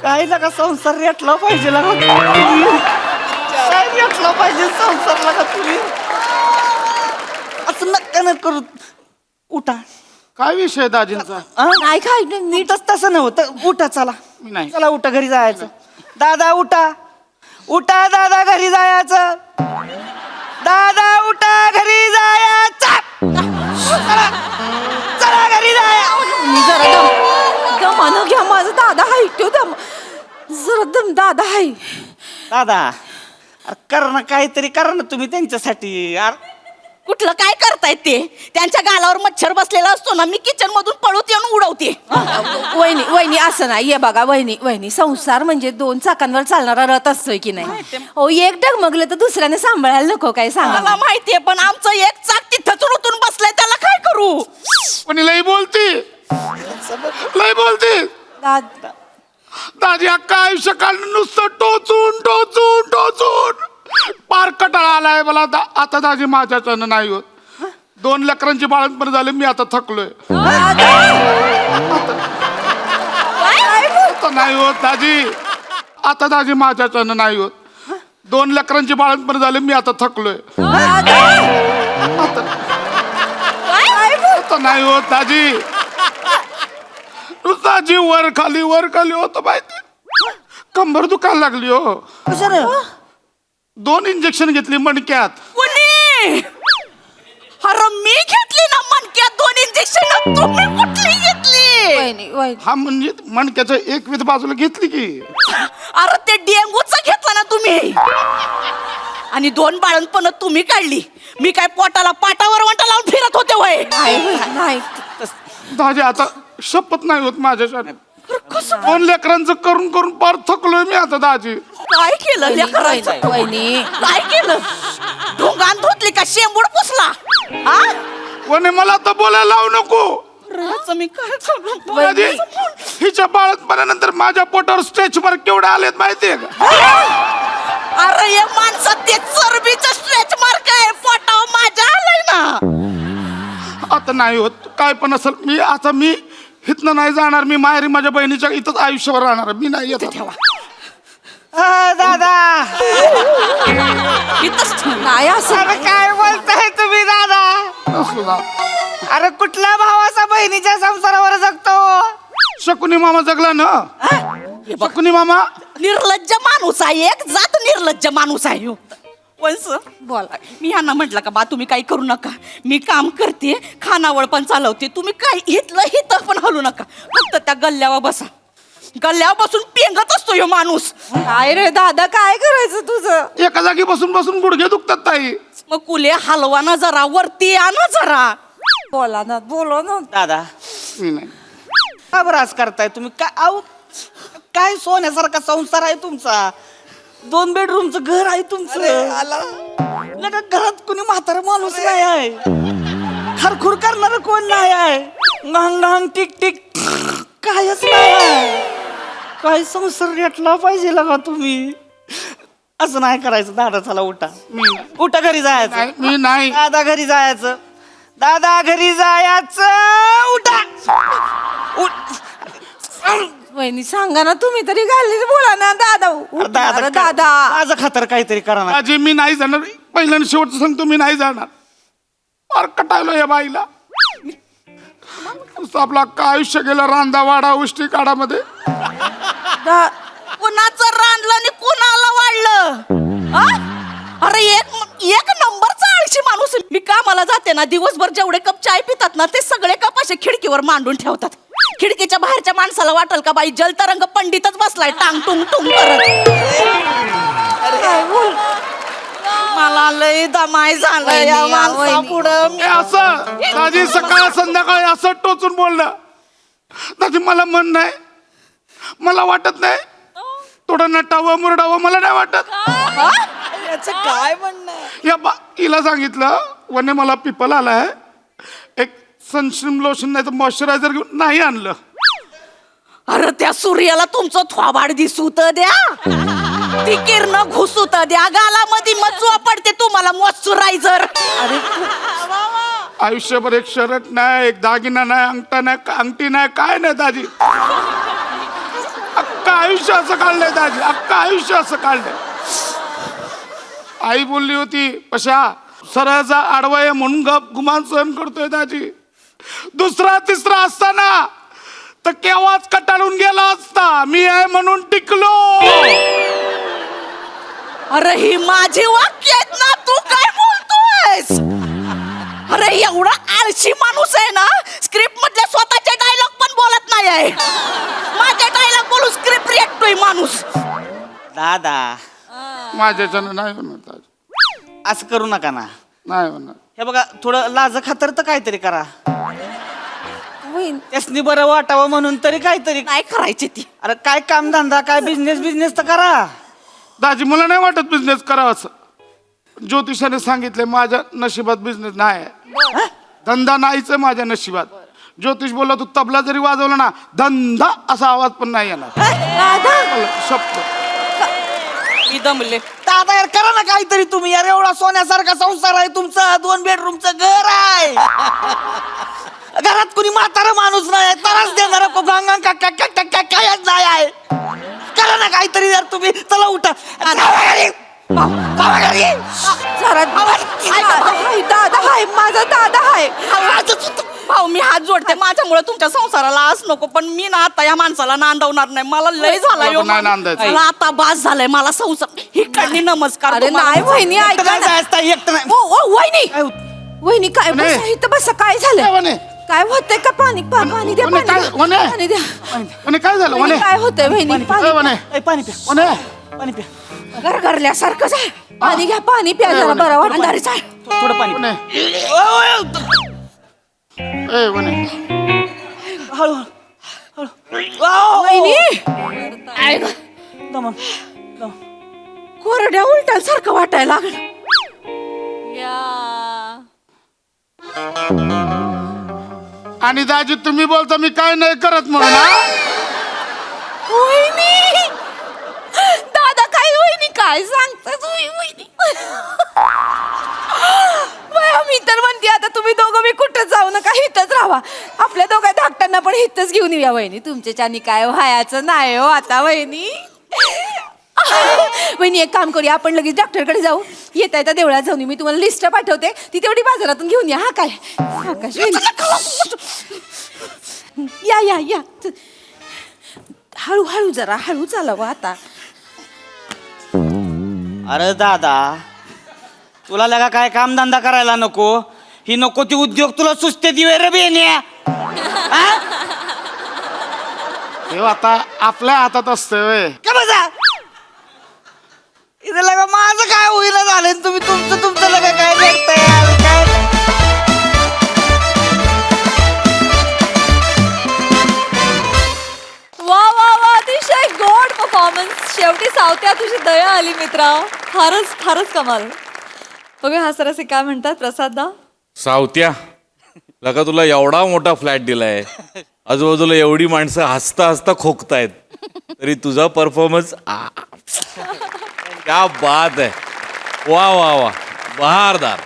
काय लागा संसार रेटला पाहिजे लागा काय रेटला पाहिजे संसार लागा तुम्ही असं नक्का न करू उठा काय विषय दाजींचा नाही काय नीटच तसं नव्हतं उठा चला मी नाही. चला उठा घरी जायचं दादा उठा दादा घरी जायचं दादा उठा घरी जायचं चला घरी जाया मी जरा दमानं घ्या माझा दादा हाय तो जरा दादा हाय दादा अरे करा ना काहीतरी करा ना तुम्ही त्यांच्यासाठी यार कुठलं काय करतायत ते त्यांच्या गालावर मच्छर बसलेला असतो ना मी किचन मधून पळूत येऊन उडवते वहिनी असं नाही ये बघा वहिनी संसार म्हणजे 2 चाकांवर चालणारा रथ असतोय की नाही हो एक डगमगलं तर दुसऱ्याने सांभाळायला नको काय सांगा मला माहितीये पण आमचं एक चाक तिथंच रुतून बसलंय त्याला करू. पण लई बोलती लई बोलती दादा दाजी अख्खा आयुष्य काढलं नुसतं टोचून टोचून टोचून पार कटाळा आलाय मला आता दाजी माझ्याच्यानं नाही होत. 2 लेकरांची बाळंतपण झाले मी आता थकलोय. आता नाही होत दाजी आता दाजी माझ्याच्यानं नाही होत. 2 लेकरांची बाळंतपण झाले मी आता थकलोय. आता नाही होत दाजी नुसता जीव वर खाली होतो माहिती. कंबर दुखायला लागली हो. 2 इंजेक्शन घेतली मणक्यात. कुणी? अरे मी घेतली ना मणक्यात 2 इंजेक्शन. तुम्ही कुठली घेतली? वहिनी वहिनी हा म्हणजे मणक्याचं एक विध बाजूला घेतली की. अरे ते डेंगूच घेतला ना तुम्ही. आणि 2 बाळंतपण तुम्ही काढली. मी काय पोटाला पाटावर वंटा लावून फिरत होते वय. नाही दाजी आता शपथ नाही होत माझ्याच्याने. 2 लेकरांचं करून करून पार थकलोय मी आता दाजी. काय केलं लेकराचं? वहिनी काय केलं? ढोंगान धुतली का शेंबूड पुसला? हा? वने मला आता बोलायला लावू नको. राहायचं मी काय करू? दाजी हिच्या बाळंतपणानंतर माझ्या पोटावर स्ट्रेच मार्क केवढे आलेत माहितीये का. अरे या माणसात ते चरबीचं स्ट्रेच मार्क आहे. पोटावर माझ्या आलंय ना. आता नाही होत काय पण असेल. मी इथनं नाही जाणार. मी माहेरी माझ्या बहिणीच्या इथंच आयुष्यभर राहणार. मी नाही येत आता. दादा इथंच ठेव. नाही असं अरे काय बोलताय तुम्ही दादा. असू दा. अरे कुठल्या भावाचा बहिणीच्या संसारावर जगतो? शकुनी मामा जगला ना. शकुनी मामा निर्लज्ज माणूस आहे. एक जात निर्लज्ज माणूस आहे ह्यो. वंस बोला. मी ह्यांना म्हटलं का बा तुम्ही काही करू नका. मी काम करते खानावळ पण चालवते. तुम्ही काय हिथं पण हलू नका. फक्त त्या गल्ल्यावर बसा. गल्ल्यावर बसून पेंगत असतो ह्यो माणूस. काय रे दादा काय करायचं तुझं. एका जागी बसून बसून गुडघे दुखतात ताई. मग कुले हलवा ना जरा. वरती आणा जरा. बोला ना बोलो ना. दादा मी नाही. का बरं आज करताय तुम्ही? काय सोन्यासारखा संसार आहे तुमचा. 2 बेडरूमचं घर आहे तुमचं. लगा घरात कोणी म्हातारा माणूस नाही आहे. खरखुर करणार कोण नाही आहे. घांग घांग टिक टिक कायच नाही आहे. काय संसार रेटला पाहिजे लगा तुम्ही. असं नाही करायचं. दादा चला उठा. उठा घरी जायचं. नाही, मी नाही. दादा घरी जायचं. दादा घरी जायचं. उठा वहिनी सांगा ना तुम्ही तरी घालीच बोला ना दादा. अरे दादा माझं खातर काहीतरी करा ना. दाजी मी नाही जाणार. पहिल्यांदा शेवटचं सांगतो मी नाही जाणार. फार कटायलो या बाईला. नुसतं आपलं अख्खं आयुष्य गेलं रांदा वाडा उष्टी काढामध्ये. कुणाचं रांडलं आणि कुणाला वाढलं? हा? अरे एक नंबरचा आळशी माणूस. मी कामाला जाते ना दिवसभर जेवढे कप चाय पितात ना ते सगळे कप असे खिडकीवर मांडून ठेवतात. खिडकीच्या बाहेरच्या माणसाला वाटल का बाई जलतरंग पंडितच बसलाय टांग टुंग टुंग करत. मला लय दमाय झालं या माणसा पुढं. हे असं दाजी सकाळ संध्याकाळी असं टोचून बोललं. दाजी मला मन नाही. मला वाटत नाही थोडं नटावं मुरडावं. मला नाही वाटत. काय म्हणणं? या हिला सांगितलं वने मला पिपल आलाय. एक सनस्क्रीन लोशन नाही तर मॉइश्चरायझर घेऊन नाही आणलं. अरे त्या सूर्याला तुमचं थोबाड दिसू तर द्या. ती किरण घुसू तर द्या गालामध्ये. मग पडते तुम्हाला मॉइश्चरायझर. आयुष्यभर एक शर्ट नाही एक दागिना नाही अंगठा नाही अंगठी नाही काय नाही दाजी. अख्खं आयुष्य असं काढलंय दाजी. अख्खं आयुष्य असं काढलंय. आई बोलली होती पशा सरळचा आडवा आहे म्हणून गप गुमान सहन करतोय दाजी. 2रा 3रा असताना तर केव्हाच कटाळून गेला असता. मी आहे म्हणून टिकलो. अरे ही माझी वाक्य आहेत ना. तू काय बोलतोयस? अरे एवढा आळशी माणूस आहे ना स्क्रिप्ट मधले स्वतःचे डायलॉग पण बोलत नाही आहे. माझे डायलॉग बोलू स्क्रिप्ट रेटतोय माणूस. दादा माझ्याच्यानं नाही होणार दाजी. असं करू नका ना. नाही होणार. हे बघा थोडं लाज खातर तर काहीतरी करा. वहिनी त्यासनी बरं वाटावं म्हणून तरी काहीतरी. नाही करायची ती. अरे काय काम धंदा काय बिझनेस तर करा. दाजी मला नाही वाटत बिझनेस करावा असं. ज्योतिषाने सांगितले माझ्या नशिबात बिझनेस नाही. धंदा नाहीच आहे माझ्या नशिबात. ज्योतिष बोलला तू तबला जरी वाजवला ना धंदा असा आवाज पण नाही येणार. शपथ. मी दमले. दादा यार करा ना काहीतरी तुम्ही यार. एवढा सोन्यासारखा संसार आहे तुमचा. 2 बेडरूमचं घर आहे. घरात कुणी म्हातारा माणूस नाही. त्रास देणारा कायच नाही आहे. करा ना काहीतरी यार तुम्ही. चला उठा. जरा दादा हाय, माझा दादा हाय. भाऊ मी हात जोडते. माझ्यामुळे तुमच्या संसाराला आज नको, पण मी ना आता या माणसाला नांदवणार नाही. मला लय झाला मला पण नाही नांदायचं. मला आता बास झालाय. मला संसार हिकडनी नमस्कार. अरे तुम्हाला. नाही वहिनी, ऐका ना. एकटं नाही. ओ ओ वहिनी वहिनी काय वने. बसा इथं बसा. काय काय झालं? वने? काय होतंय का? पाणी पाणी द्या. वने, काय वने? पाणी द्या. वने काय झालं वहिनी, वने? काय होतंय वहिनी? ए, पाणी वने पाणी प्या. वने पाणी प्या. गरगरल्यासारखं आहे. पाणी घ्या, पाणी प्या जरा. बरं वाटतं. अंधारीच आहे. थोडं पाणी वने ए वने हळू वहिनी दमन. कोरड्या उलट्यासारखं वाटायला लागलं. या आणि दाजी तुम्ही बोलता मी काय नाही करत म्हणून हा? वहिनी दादा काय वहिनी काय सांगता तुम्ही वहिनी? बाया, मी तर म्हणते आता तुम्ही दोघं मी कुठं जाऊ नका, इथंच राहा. आपल्या दोघा धाकटांना पण इथंच घेऊन येऊया वहिनी. तुमच्याच्यानी काय व्हायचं नाही हो आता वहिनी. वहिनी एक काम करूया, आपण लगेच डॉक्टरकडे जाऊ. येता येता देवळात जाऊन येऊ. मी तुम्हाला लिस्ट पाठवते, ती तेवढी बाजारातून घेऊन या. हा काय आकाश या या या. हळूहळू जरा हळू चालवा आता. अरे दादा तुला लगा काय कामधंदा करायला नको. ही नको ती उद्योग तुला सुस्ते दिवे रे बेन्या. हे आता आपल्या हातात असतंय. का बसा इथे लगा माझं काय होईना झालं. तुम्ही तुमचं लगा काय करताय यार, काय वा वा वा, अतिशय गोड परफॉर्मन्स. शेवटी सावत्या तुझी दया आली मित्रा. फारच फारच कमाल. बघूया हा सरसे काय म्हणतात प्रसाददा. सावत्या लका तुला एवढा मोठा फ्लॅट दिलाय, आजूबाजूला एवढी माणसं हसता हसता खोकतायत, तरी तुझा परफॉर्मन्स क्या बात आहे. वा वा वा, बहारदार.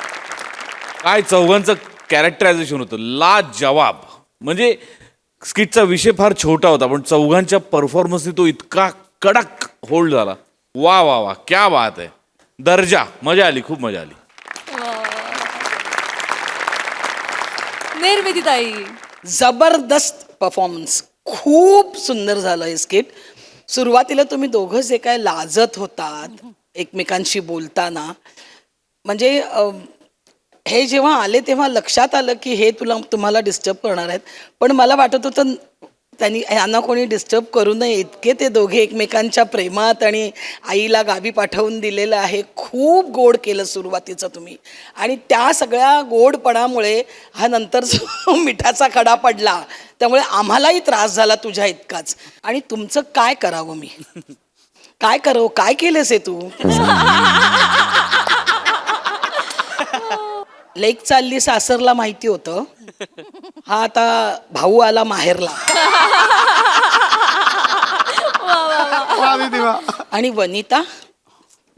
काय चौघांचं कॅरेक्टरायझेशन होतं, ला जवाब. म्हणजे स्किटचा विषय फार छोटा होता, पण चौघांच्या परफॉर्मन्सने तो इतका कडक होल्ड झाला. वा वा वा, क्या बात आहे. दर्जा. मजा आली, खूप मजा आली. निर्मिती ताई. जबरदस्त परफॉर्मन्स. खूप सुंदर झालं हे स्किट. सुरुवातीला तुम्ही दोघं जे काय लाजत होतात एकमेकांशी बोलताना, म्हणजे हे जेव्हा आले तेव्हा लक्षात आलं की हे तुम्हाला डिस्टर्ब करणार आहेत. पण मला वाटत होतं त्यांनी यांना कोणी डिस्टर्ब करू नये, इतके ते दोघे एकमेकांच्या प्रेमात आणि आईला गावी पाठवून दिलेलं आहे. खूप गोड केलं सुरुवातीचं तुम्ही, आणि त्या सगळ्या गोडपणामुळे हा नंतर जो मिठाचा खडा पडला त्यामुळे आम्हालाही त्रास झाला तुझ्या इतकाच. आणि तुमचं काय करावं मी, काय करावं, काय केलंस हे तू. लेक चालली सासरला माहिती होतं, हा आता भाऊ आला माहेरला. वा दीदी वा. आणि वनिता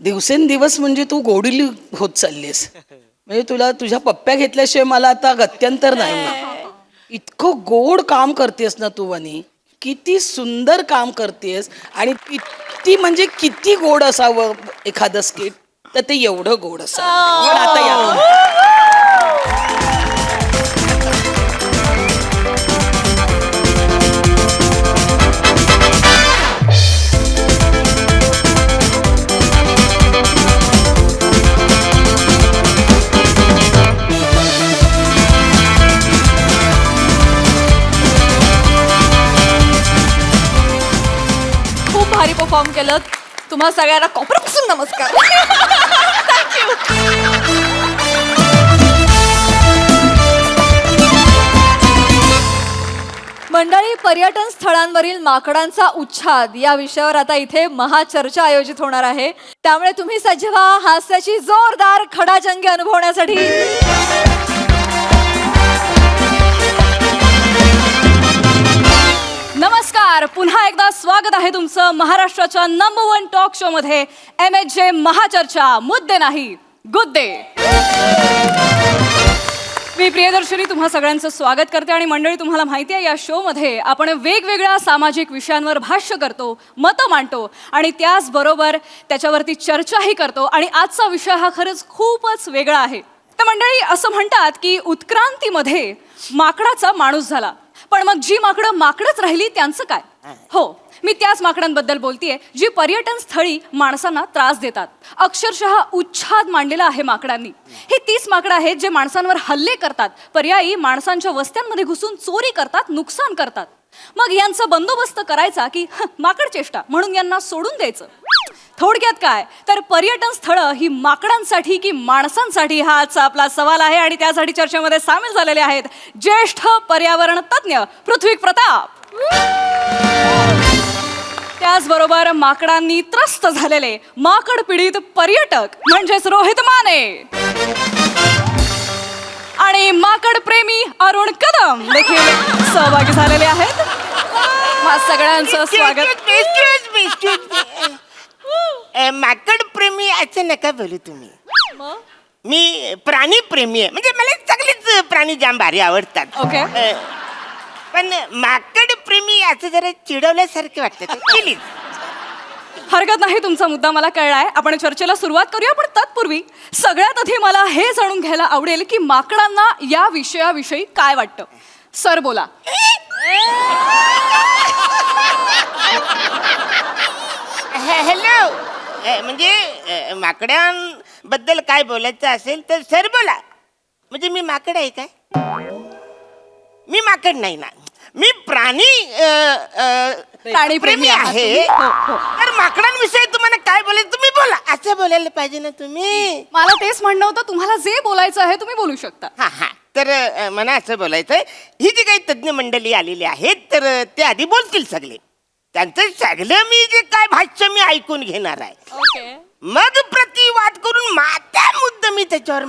दिवसेंदिवस म्हणजे तू गोडीली होत चाललीस. म्हणजे तुला तुझ्या पप्प्या घेतल्याशिवाय मला आता गत्यंतर नाही. इतकं गोड काम करतेस ना तू वनी, किती सुंदर काम करतेस. आणि किती म्हणजे किती गोड असावं एखादं स्किट, तर ते एवढं गोड असावं. पण आता या खूप भारी परफॉर्म केलं. तुम्हा सगळ्यांना कॉपरपासून नमस्कार. मंडळी, पर्यटन स्थळांवरील माकडांचा उच्छाद या विषयावर आता इथे महाचर्चा आयोजित होणार आहे. त्यामुळे तुम्ही सज्ज व्हा हास्याची जोरदार खडाजंगी अनुभवण्यासाठी. नमस्कार, पुन्हा एकदा स्वागत आहे तुमचं महाराष्ट्राच्या नंबर 1 टॉक शो मध्ये MHJ महाचर्चा, मुद्दे नाही गुद्दे. मी प्रियदर्शनी तुम्हा सगळ्यांचं स्वागत करते. आणि मंडळी, तुम्हाला माहिती आहे या शो मध्ये आपण वेगवेगळ्या सामाजिक विषयांवर भाष्य करतो, मतं मांडतो आणि त्याचबरोबर त्याच्यावरती चर्चाही करतो. आणि आजचा विषय हा खरंच खूपच वेगळा आहे. तर मंडळी, असं म्हणतात की उत्क्रांतीमध्ये माकडाचा माणूस झाला, पण मग जी माकडं माकडच राहिली त्यांचं काय? हो, मी त्याच माकडांबद्दल बोलतेय जी पर्यटन स्थळी माणसांना त्रास देतात. अक्षरशः उच्छाद मांडलेला आहे माकडांनी. ही 30 माकडं आहेत जे माणसांवर हल्ले करतात, पर्यायी माणसांच्या वस्त्यांमध्ये घुसून चोरी करतात, नुकसान करतात. मग यांचा बंदोबस्त करायचा की माकड चेष्टा म्हणून यांना सोडून द्यायचं? थोडक्यात काय तर पर्यटन स्थळं ही माकडांसाठी की माणसांसाठी, हा आजचा आपला सवाल आहे. आणि त्यासाठी चर्चेमध्ये सामील झालेले आहेत ज्येष्ठ पर्यावरण तज्ज्ञ पृथ्वी प्रताप, त्याचबरोबर माकडांनी त्रस्त झालेले माकड पीडित पर्यटक म्हणजेच रोहित माने, आणि माकड प्रेमी अरुण कदम देखील सहभागी झालेले आहेत. सगळ्यांचं स्वागत. माकड प्रेमी असं नका बोलू तुम्ही. मी प्राणी प्रेमी आहे, म्हणजे मला सगळेच प्राणी जाम भारी आवडतात. ओके. पण माकड प्रेमी असं जरा चिडवल्यासारखे वाटतं प्लीज. हरकत नाही, तुमचा मुद्दा मला कळलाय. आपण चर्चेला सुरुवात करूया, पण तत्पूर्वी सगळ्यात आधी मला हे जाणून घ्यायला आवडेल की माकडांना या विषयाविषयी काय वाटतं. सर बोला. हॅलो, म्हणजे माकडांबद्दल काय बोलायचं असेल तर सर बोला. म्हणजे मी माकड आहे काय? मी माकड नाही ना, मी प्राणी प्रेमी आहे. तर माकडांविषयी तुम्हाला काय बोलायचं तुम्ही बोला, असं बोलायला पाहिजे ना तुम्ही. मला तेच म्हणणं होतं, तुम्हाला जे बोलायचं आहे तुम्ही बोलू शकता. हा हा, तर मला असं बोलायचंय, ही जी काही तज्ज्ञ मंडळी आलेली आहेत तर ते आधी बोलतील सगळे. त्यांचं सगळं मी जे काय भाष्य मी ऐकून घेणार आहे. ओके. मग प्रतिवाद करून माझा मुद्दा मी त्याच्यावर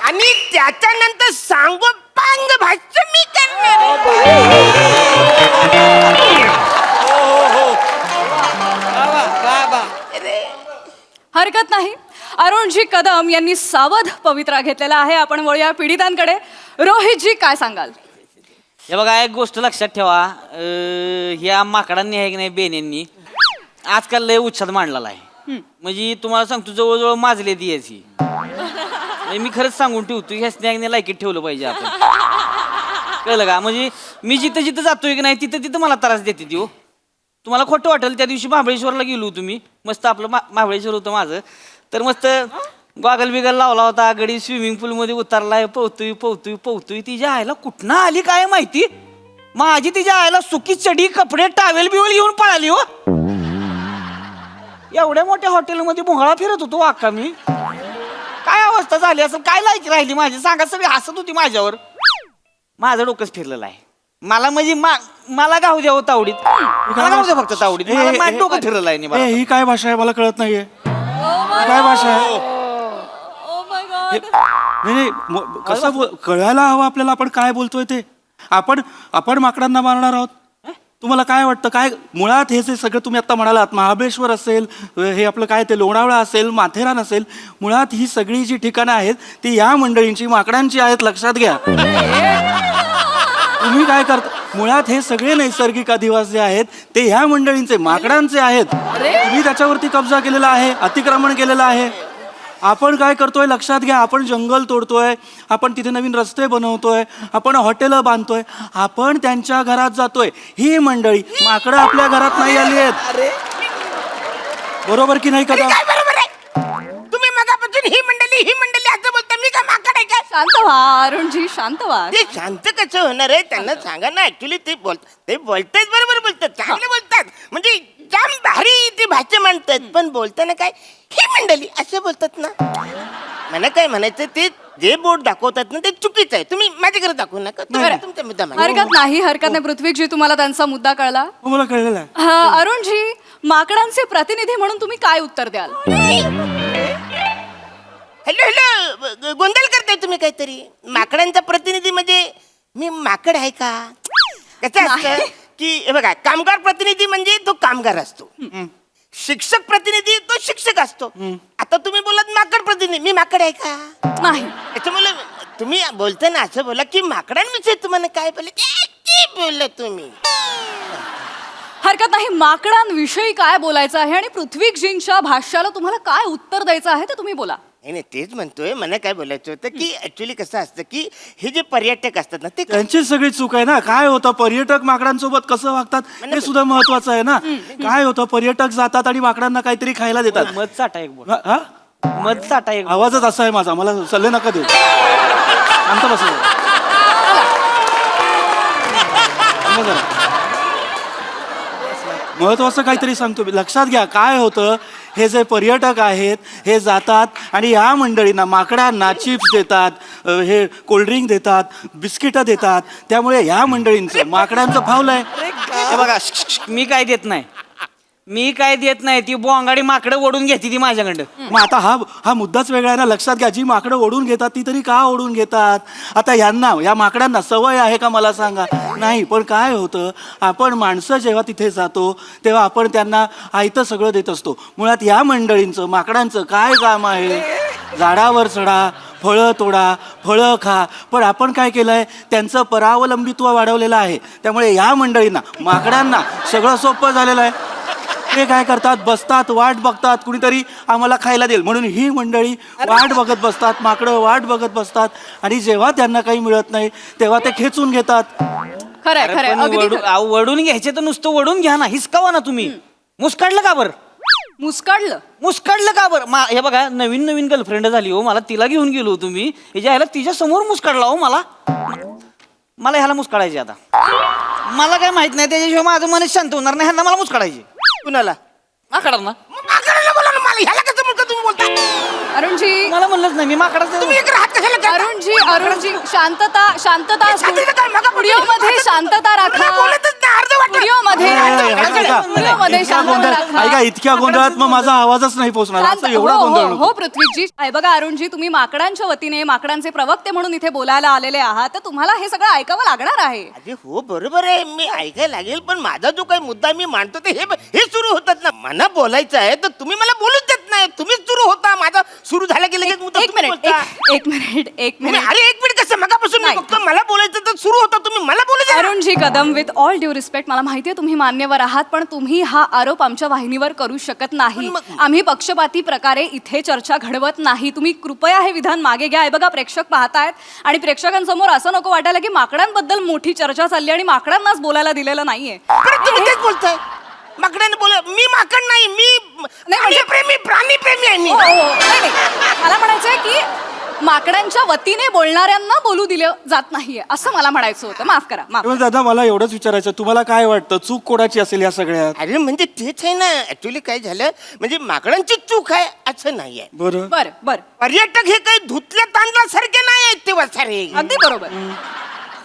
आणि त्याच्यानंतर सांगोपांग भाष्य मी करणार. हरकत नाही. अरुणजी कदम यांनी सावध पवित्रा घेतलेला आहे. आपण वळूया पीडितांकडे. रोहितजी, काय सांगाल? हे बघा, एक गोष्ट लक्षात ठेवा, ह्या माकडांनी आहे की नाही, बेन्यांनी आजकाल लय उच्छाद मांडलेला आहे. म्हणजे तुम्हाला सांगतो, जवळजवळ माजले ती याची. म्हणजे मी खरंच सांगून ठेवतो, ह्याच लायकीत ठेवलं पाहिजे आपण. कळलं का? म्हणजे मी जिथं जिथं जातोय की नाही तिथं तिथं मला त्रास देते ती. हो, तुम्हाला खोटं वाटेल, त्या दिवशी महाबळेश्वरला गेलो तुम्ही, मस्त आपलं महाबळेश्वर होतं माझं, तर मस्त गॉगल बिगल लावला होता, गडी स्विमिंग पूल मध्ये उतरलाय, पोहतोय पोहतोय पोहतोय. तिच्या आईला कुठनं आली काय माहिती, माझी तिच्या आईला सुकी चडी कपडे टावेल बिवेल घेऊन पळाली. हो, एवढ्या मोठ्या हॉटेलमध्ये भोंगळा फिरत होतो अक्का मी. काय अवस्था झाली असेल, काय लायकी राहिली माझी सांगा. सगळी हसत होती माझ्यावर. माझं डोकंच फिरलेलं आहे. मला म्हणजे मला गाव द्यावं तावडीत, मला गाव द्या फक्त तावडीत. माझं डोकं फिरलेलं आहे. नाही, ही काय भाषा आहे मला कळत नाहीये. काय भाषा आहे? नाही कसं कळायला हवं आपल्याला आपण काय बोलतोय ते. आपण माकडांना मारणार आहोत. तुम्हाला काय वाटतं? काय मुळात हे जे सगळं तुम्ही आता म्हणालात, महाबळेश्वर असेल, हे आपलं काय ते लोणावळा असेल, माथेरान असेल, मुळात ही सगळी जी ठिकाणं आहेत ती या मंडळींची, माकडांची आहेत, लक्षात घ्या. तुम्ही काय करता? मुळात हे सगळे नैसर्गिक अधिवास जे आहेत ते ह्या मंडळींचे, माकडांचे आहेत. तुम्ही त्याच्यावरती कब्जा केलेला आहे, अतिक्रमण केलेलं आहे. आपण काय करतोय लक्षात घ्या. आपण जंगल तोडतोय, आपण तिथे नवीन रस्ते बनवतोय, आपण हॉटेलं बांधतोय, आपण त्यांच्या घरात जातोय. ही मंडळी, माकडं आपल्या घरात नाही आली आहेत. बरोबर की नाही? कदा काय बरोबर आहे? तुम्ही मगापासून ही मंडळी असं बोलता, मी काय माकड आहे काय? शांत व्हा अरुणजी, शांत व्हा. ते शांत कसं होणार आहे? त्यांना सांगा ना. ऍक्च्युली ते बोलतात बरोबर बोलतात, चांगले बोलतात, म्हणजे जाम भारी ती भाषा मांडतात. पण बोलताना काय ही मंडळी असं बोलतात ना. मला काय म्हणायचं, ते जे बोर्ड दाखवतात ना ते चुकीचं आहे. तुम्ही माझ्याकडे दाखवू नका. तुमचा मुद्दा मांडा. हरकत नाही. पृथ्वीजी, तुम्हाला त्यांचा मुद्दा कळला? मला कळलेलं आहे. अरुणजी, माकडांचे प्रतिनिधी म्हणून तुम्ही काय उत्तर द्याल? हॅलो, गोंधळ करताय तुम्ही काहीतरी. माकडांचा प्रतिनिधी म्हणजे मी माकड आहे का? कसं असतं की हे बघा, कामगार प्रतिनिधी म्हणजे तो कामगार असतो, शिक्षक प्रतिनिधी तो शिक्षक असतो. आता तुम्ही बोलत माकड प्रतिनिधी, मी माकड आहे का? नाही. त्याच्यामुळे तुम्ही बोलताना असं बोला की माकडांविषयी तुम्हाला काय बोललं तुम्ही. हरकत नाही. माकडांविषयी काय बोलायचं आहे आणि पृथ्वीजींच्या भाष्याला तुम्हाला काय उत्तर द्यायचं आहे ते तुम्ही बोला. नाही तेच म्हणतोय, मला काय बोलायचं होतं की ऍक्च्युली कसं असतं की हे जे पर्यटक असतात ना ते त्यांची सगळी चूक आहे ना. काय होतं, पर्यटक माकडांसोबत कसं वागतात हे सुद्धा महत्वाचं आहे ना. काय होतं, पर्यटक जातात आणि माकडांना काहीतरी खायला देतात. मध चाटा एक बोल. हा? मध चाटा एक. आवाजच असा आहे माझा, मला सल्ले नका देऊ. शांत बसा जरा. थांबा जरा. महत्वाचं काहीतरी सांगतो मी. लक्षात घ्या, काय होतं, हे जे पर्यटक आहेत हे जातात आणि या मंडळींना, माकडांना चिप्स देतात, हे कोल्ड्रिंक देतात, बिस्किटं देतात. त्यामुळे या मंडळींचं माकडांचं फावलंय. हे बघा, मी काय देत नाही, मी काय देत नाही. ती बोंगाडी माकडं ओढून घेते ती माझ्याकडं. मग आता हा मुद्दाच वेगळा आहे ना. लक्षात घ्या, जी माकडं ओढून घेतात ती तरी का ओढून घेतात? आता या माकडांना सवय आहे का मला सांगा? नाही. पण काय होतं, आपण माणसं जेव्हा तिथे जातो तेव्हा आपण त्यांना आयतं सगळं देत असतो. मुळात या मंडळींचं, माकडांचं काय काम आहे? झाडावर चढा, फळं तोडा, फळं खा. पण आपण काय केलंय, त्यांचं परावलंबित्व वाढवलेलं आहे. त्यामुळे या मंडळींना, माकडांना सगळं सोपं झालेलं आहे. ते काय करतात, बसतात, वाट बघतात, कुणीतरी आम्हाला खायला देईल म्हणून ही मंडळी वाट बघत बसतात, माकडं वाट बघत बसतात. आणि जेव्हा त्यांना काही मिळत नाही तेव्हा ते खेचून घेतात. खरंय अरे खरंय, पण अगदी वडू- खरं. अहो, वडून घ्यायचे तर नुसतं वडून घ्या ना, हिसकावा ना तुम्ही. मुस्काडलं का बरं? मुस्काडलं. मुस्काडलं का बरं? हे बघा, नवीन नवीन गर्लफ्रेंड झाली हो, मला तिला घेऊन गेलो तुम्ही. ह्याला तिच्या समोर मुस्काडला हो मला ह्याला मुस्काडायचे. आता मला काय माहित नाही, त्याच्याशिवाय माझं मन शांत होणार नाही. ह्यांना मला मुस्काडायचे. कुणाला? माकडांना. माकडाला बोला ना, मला ह्याला कसं म्हणता तुम्ही बोलता? अरुणजी, मला म्हणलंच नाही, मी माकडाचं. तुम्ही इकडे हात कशाला करता? अरुणजी, शांतता. स्टुडिओमध्ये शांतता राखा. बोलतच नाही, अर्ध वाटत. स्टुडिओमध्ये शांतता राखा. ऐका, इतक्या गोंधळात मग माझा आवाजच नाही पोहोचणार. असं एवढा गोंधळ नको. हो पृथ्वीजी. आहे बघा अरुणजी, तुम्ही माकडांच्या वतीने, माकडांचे प्रवक्ते म्हणून इथे बोलायला आलेले आहात, तर तुम्हाला हे सगळं ऐकावं लागणार आहे. अरे हो, बरोबर आहे, मी ऐकायला लागेल. पण माझा जो काही मुद्दा मी मांडतो ते हे सुरू होतात ना. मला बोलायचं आहे तर तुम्ही मला बोलूच देत नाही. तुम्हीच सुरू होता, माझा सुरू झाला की लगेच मुद्दा एक तुम्ही मिनिट, बोलता. एक मिनिट. अरे एक मिनिट कसं, मगापासून मी नाही. फक्त मला बोलायचं तर सुरू होता, तुम्ही मला बोलू द्या. Arunji Kadam, with all due respect, मला माहितीये तुम्ही मान्यवर आहात, पण तुम्ही हा आरोप आमच्या वाहिनीवर करू शकत नाही. आम्ही पक्षपाती प्रकारे इथे चर्चा घडवत नाही. तुम्ही कृपया हे विधान मागे घ्या. हे बघा, प्रेक्षक पाहतायत आणि प्रेक्षकांसमोर असं नको वाटायला की माकडांबद्दल मोठी चर्चा चालली आणि माकडांनाच बोलायला दिलेलं नाहीये. पण तुम्ही तेच बोलताय. माकडाने बोल, मी माकड नाही, मी प्राणी प्रेमी आहे मी. हो, हो. नाही, मला म्हणायचंय की माकडांच्या वतीने बोलणाऱ्यांना बोलू दिलं जात नाहीये असं मला म्हणायचं होतं. माफ करा, माफ. पण दादा, मला एवढंच विचारायचं, तुम्हाला काय वाटतं, चूक कोणाची असेल या सगळ्यात? अरे म्हणजे तेच आहे ना, ऍक्च्युली काय झालं म्हणजे माकडांची चूक आहे असं नाहीये. बरं. बरं बरं, पर्यटक हे काही धुतल्या तांदळासारखे नाही आहेत ते सारे. अगदी बरोबर.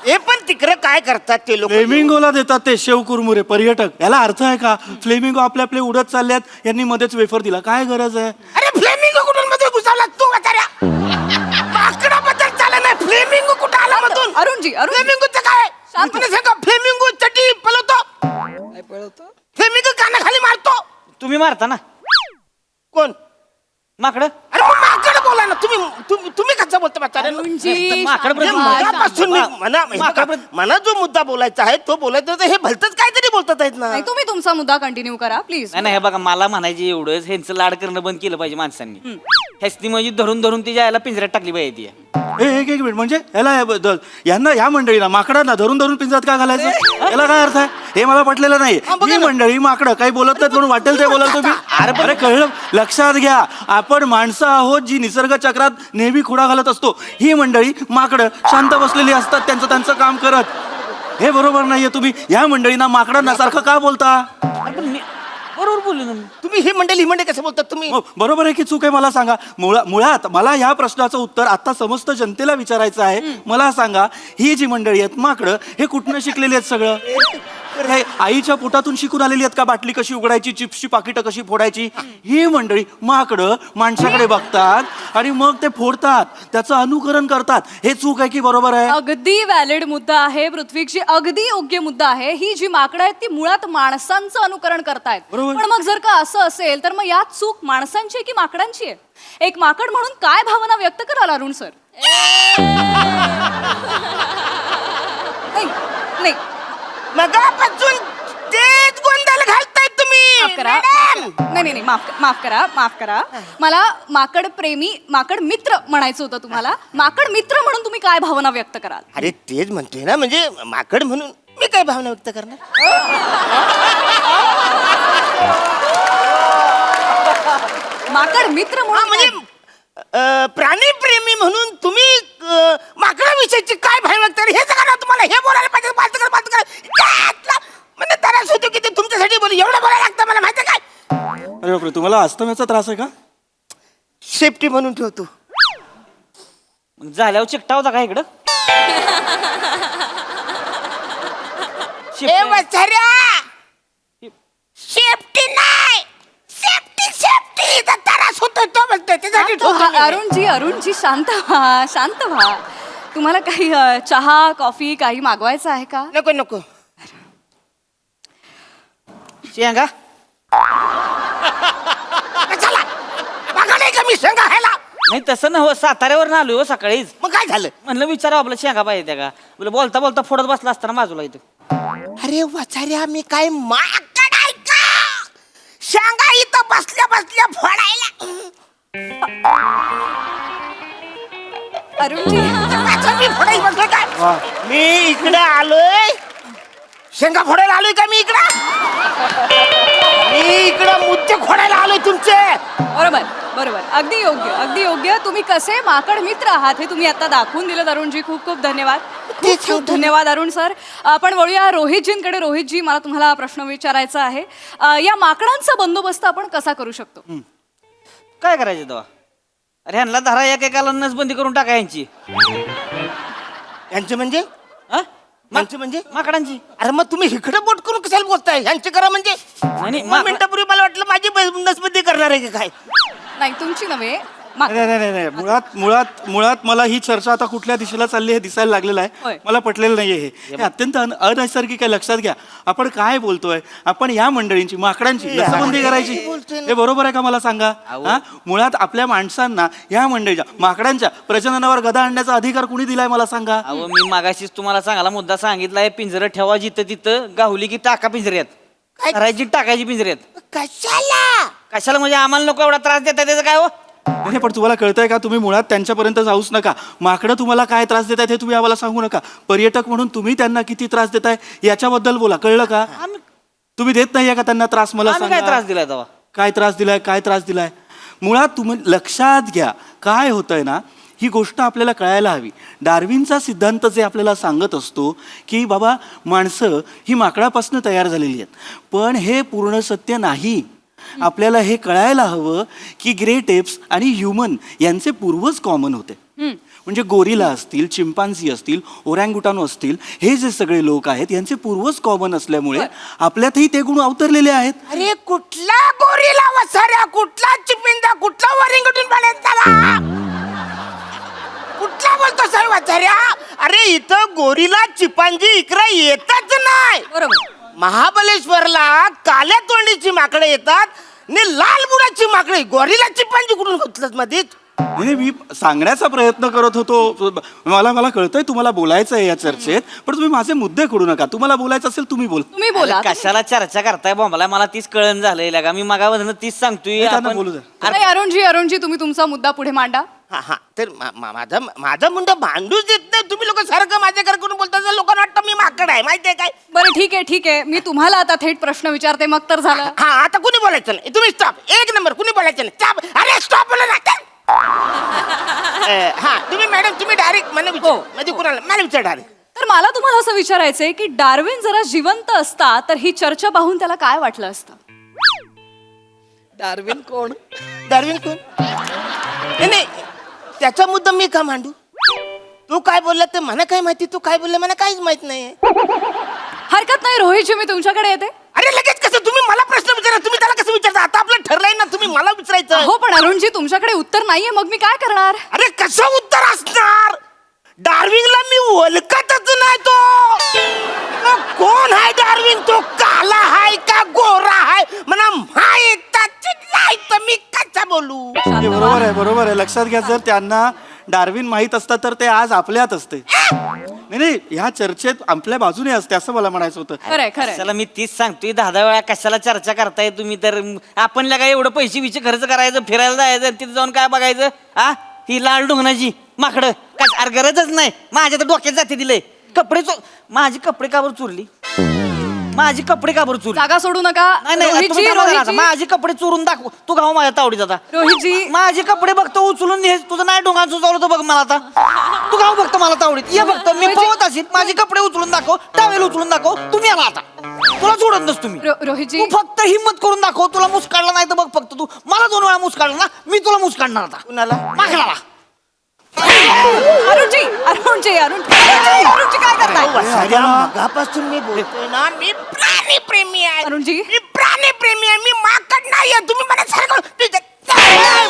हे पण तिकडे काय करतात ते लोक? फ्लेमिंगोला देतात ते शेव कुरमुरे पर्यटक. याला अर्थ आहे का? फ्लेमिंगो आपले आपले उडत चालल्यात, यांनी मध्येच वेफर दिला. काय गरज आहे? अरे फ्लेमिंगो कुठून मध्ये घुसावला तू वाचाऱ्या? माकडाबद्दल चालत नाही, फ्लेमिंगो कुठं आला मधून? अरुणजी, फ्लेमिंगोचं काय? शांत. तुम्ही सांगा, फ्लेमिंगो चटी पलवतो, काय पळवतो? फ्लेमिंगो कानाखाली मारतो. तुम्ही मारता ना कोण? माकडं. अरे मग माकड बोला ना. तुम्ही कसं बोलता म्हाताऱ्या? अरुणजी, माकड म्हणजे शांत. मगापासून मला जो मुद्दा बोलायचा आहे तो बोलायचा होता, हे भलतच काहीतरी बोलतात आहेत ना. नाही, तुम्ही तुमचा मुद्दा कंटिन्यू करा प्लीज. नाही हे बघा, मला म्हणायचे एवढंच, ह्यांचं लाड करणं बंद केलं पाहिजे माणसांनी. ह्याची म्हणजे धरून धरून तिच्या याला पिंजऱ्यात टाकली पाहिजे ती. एक मिनिट, म्हणजे यांना, या मंडळीला, माकडांना धरून धरून पिंजरात का घालायचं? याला काय अर्थ आहे? हे मला पटलेलं नाही. ही मंडळी माकडं काही बोलत नाहीत म्हणून वाटेल ते बोलाल तुम्ही. अरे कळलं? लक्षात घ्या, आपण माणसं आहोत जी निसर्ग चक्रात नेहमी खोडा घालत असतो. ही मंडळी माकडं शांत बसलेली असतात, त्यांचं काम करत. हे बरोबर नाहीये. तुम्ही या मंडळींना, माकडांना सारखं का बोलता? बरोबर बोललो ना मी. तुम्ही ही मंडळी कसं बोलतात तुम्ही? हो, बरोबर आहे की चूक आहे मला सांगा. मुळात मला या प्रश्नाचं उत्तर आता समस्त जनतेला विचारायचं आहे. मला सांगा, ही जी मंडळी आहेत माकडं, हे कुठनं शिकलेली आहेत सगळं? हे आईच्या पोटातून शिकून आलेली आहेत का? बाटली कशी उघडायची, चिप्सची पाकिटं कशी फोडायची? ही मंडळी माकडं माणसाकडे बघतात आणि मग ते फोडतात, त्याचं अनुकरण करतात. हे चूक आहे की बरोबर आहे? अगदी व्हॅलिड मुद्दा आहे पृथ्वीची, अगदी योग्य मुद्दा आहे. ही जी माकडं आहेत ती मुळात माणसांचं अनुकरण करतायत. बरोबर. पण मग जर का असं असेल तर मग यात चूक माणसांची आहे की माकडांची आहे? एक माकड म्हणून काय भावना व्यक्त कराल अरुण सर? नाही मगापासून तेच गोंधळ घालताय तुम्ही माफ करा. मॅडम. नाही माफ करा. मला माकड प्रेमी, माकड मित्र म्हणायचं होतं तुम्हाला. माकड मित्र म्हणून तुम्ही काय भावना व्यक्त कराल? अरे तेच म्हणतोय ना, म्हणजे माकड म्हणून मी काय भावना व्यक्त करणार? माकड मित्र हा, म्हणून म्हणजे प्राणी प्रेमी म्हणून तुम्ही माकडाविषयीची काय भावना व्यक्त करा हे सगळं तुम्हाला हे बोलायला पाहिजे. बात करा म्हणजे त्रास होतो की ते तुमच्यासाठी बोल एवढं बोलायला लागतं मला माहिती काय? अरे बापरे, तुम्हाला अस्थम्याचा त्रास आहे का? सेफ्टी म्हणून ठेवतो. मग झाल्यावर चिकटा होता का इकडं? ए वत्सऱ्या, सेफ्टी नाही, सेफ्टी त्रास होतोय तो म्हणतोय त्यासाठी ठेवतो मी. अरुणजी शांत व्हा. तुम्हाला काही चहा कॉफी काही मागवायचं आहे का? नको शेंगा चला बघा नाही का मी संघ ह्याला. नाही तसं ना हो, साताऱ्यावर आलोय हो सकाळीच. मग काय झालं? म्हणलं विचारा आपलं शेंगा पाहिजे का? बोलता बोलता फोडत बसला असताना बाजूला इथं. अरे वचार्या, मी काय माकड आहे का? शांगा इथं बसल्या फोडायला. अरुणजी अच्छा, मी फोडायला बसलोय काय? मी इकडे आलोय शेंगा फोडायला आलोय का? मी इकडं मुद्दे खोडायला आलोय तुमचे. बरोबर अगदी योग्य. तुम्ही कसे माकड मित्र आहात हे तुम्ही आता दाखवून दिलं अरुणजी. खूप धन्यवाद. खूप धन्यवाद अरुण सर. आपण वळूया रोहितजींकडे. रोहितजी, मला तुम्हाला प्रश्न विचारायचा आहे. या माकडांचा बंदोबस्त आपण कसा करू शकतो? काय करायचं तेव्हा? अरे ह्यांना धरा, एकेकाला नसबंदी करून टाका यांची. यांचे म्हणजे हा? यांचे म्हणजे माकडांची. अरे मग तुम्ही इकडे बोट करून कशाला बोलताय? यांचे करा म्हणजे नाही, मिनिटापूर्वी मला वाटलं माझी नसबंदी करणार आहे का काय? नाही तुमची नव्हे. नाही. मुळात मला ही चर्चा आता कुठल्या दिशेला चालली हे दिसायला लागलेलं आहे. होय. मला पटलेलं नाहीये हे अत्यंत अनैसर्गिक आहे. लक्षात घ्या, आपण काय बोलतोय. आपण या मंडळींची, माकडांची नसबंदी करायची हे बरोबर आहे का? मला सांगा. हा, मुळात आपल्या माणसांना या मंडळीच्या, माकडांच्या प्रजननावर गदा आणण्याचा अधिकार कुणी दिलाय मला सांगा? अहो, मी मागाशीच तुम्हाला चांगला मुद्दा सांगितलाय. पिंजरं ठेवा जिथं तिथं, गावली की टाका पिंजऱ्यात, करायची टाकायची पिंजऱ्यात. कशाला म्हणजे आम्हाला नको एवढा त्रास देतात त्याचं काय हो? नाही, पण तुम्हाला कळतंय का? तुम्ही मुळात त्यांच्यापर्यंत जाऊच नका. माकडं तुम्हाला काय त्रास देत आहेत हे तुम्ही आम्हाला सांगू नका. पर्यटक म्हणून तुम्ही त्यांना किती त्रास देताय याच्याबद्दल बोला. कळलं का? तुम्ही देत नाहीये का त्यांना त्रास? मला आम्ही काय सांगा. त्रास दिलाय तेव्हा? काय त्रास दिलाय? मुळात तुम्ही लक्षात घ्या, काय होतंय ना, ही गोष्ट आपल्याला कळायला हवी. डार्विनचा सिद्धांत जे आपल्याला सांगत असतो की बाबा माणसं ही माकडापासून तयार झालेली आहेत, पण हे पूर्ण सत्य नाही. आपल्याला हे कळायला हवं की ग्रेट एप्स आणि ह्युमन यांचे पूर्वज कॉमन होते. म्हणजे गोरिला असतील, चिंपांझी असतील, ओरँगुटानो असतील, हे जे सगळे लोक आहेत यांचे पूर्वज कॉमन असल्यामुळे आपल्यातही ते गुण अवतरलेले आहेत. अरे कुठला गोरीला वसाऱ्या, कुठला चिपिंदा, कुठला वरिंगटून बनायचा, कुठला बोलतो सर वसाऱ्या? अरे इथं गोरीला चिपांजी इकडे येतच नाही. बरोबर. महाबलेश्वरला काल्या तोंडीची माकडे येतात आणि लाल बुडाची माकडे. गोरीला चिपांजी कुठून घुसलत मध्येच? म्हणजे मी सांगण्याचा प्रयत्न करत होतो. मला कळतंय तुम्हाला बोलायचं आहे या चर्चेत, पण तुम्ही माझे मुद्दे खोडू नका. तुम्हाला बोलायचं असेल तुम्ही बोला. अरे कशाला चर्चा करताय बोंबला? मला तीच कळण झालंय का? मी मागावरनं तीच सांगतोय. त्यांना आपण- बोलू द्या. नाही, अरुणजी तुम्ही तुमचा मुद्दा पुढे मांडा. हा तर माझा मुंडा भांडूच देत नाही. तुम्ही लोक सारखं माझ्याकडे करून बोलता, लोकांना वाटतं मी माकड आहे. माहितीये काय? बरं ठीक आहे. मी तुम्हाला आता थेट प्रश्न विचारते, मग तर झालं. हा, आता कुणी बोलायचं नाही. तुम्ही स्टॉप. एक नंबर कुणी बोलायचं नाही. स्टॉप. अरे स्टॉप बोला ना. हा तुम्ही मॅडम, तुम्ही डायरेक्ट मला विचार. म्हणजे कुणाला मला विचार डायरेक्ट. तर मला तुम्हाला असं विचारायचंय की डार्विन जरा जिवंत असता तर ही चर्चा पाहून त्याला काय वाटलं असतं? डार्विन कोण? डार्विन कोण? नाही त्याचा मुद्दा मी का मांडू? तू काय बोलला ते मला काय माहिती, तू काय बोलला मला काहीच माहित नाही. हरकत नाही रोहितजी, मी तुमच्याकडे येते. अरे लगेच कसं? तुम्ही मला प्रश्न विचारा, तुम्ही त्याला कसं विचारता? आता आपलं ठरलंय ना, तुम्ही मला विचारायचं. हो पण अरुणजी तुमच्याकडे उत्तर नाहीये, मग मी काय करणार? अरे कसं उत्तर असणार? डार्विनला मी ओळखतच नाही. तो कोण आहे डार्विन? तो काला आहे का गोरा आहे मला माहीतच नाही, तर मी कसं बोलू? हे बरोबर आहे. लक्षात घ्या, जर त्यांना डार्विन माहीत असतं तर ते आज आपल्यात असते. नाही ह्या चर्चेत आपल्या बाजूने असते असं मला म्हणायचं होतं. खरंय खरंय. कशाला मी तीच सांगतोय, 10 वेळा कशाला चर्चा करताय तुम्ही? तर आपण काय एवढं पैसे विचे खर्च करायचं, फिरायला जायचं, तिथे जाऊन काय बघायचं? ही लाल डोंगणाची माकडं काय अरे गरजच नाही. माझ्या तर डोक्यात जाते दिलंय. माझी कपडे काबर चोरली? माझी कपडे काबर चोरली? जागा सोडू नका. नाही रोहितजी, तुम्ही थांबा जरा आता. रोहितजी. माझे कपडे चोरून दाखव. तू गाव माझ्या तावडीत आता. रोहितजी. माझे कपडे बघतो उचलून घे. तुझं नाही डोंगाचं उचललं तर बघ मला आता. तू गाव बघतो मला तावडीत ये बघतो. मी पळत असेल. माझे कपडे उचलून दाखव, टावेल उचलून दाखव. तुम्ही आला आता. तुला सोडत नस तुम्ही. रोहितजी. तू फक्त हिम्मत करून दाखव. तुला मुस्काडला नाही तर बघ फक्त तू. मला 2 वेळा मुस्काडला ना, मी तुला मुस्काडणार आता. कुणाला? माकडाला. अरुणजी काय करताय? मगापासून मी बोलतोय ना, मी प्राणी प्रेमी आहे. अरुणजी. मी प्राणी प्रेमी आहे, मी माकड नाही आहे. तुम्ही मला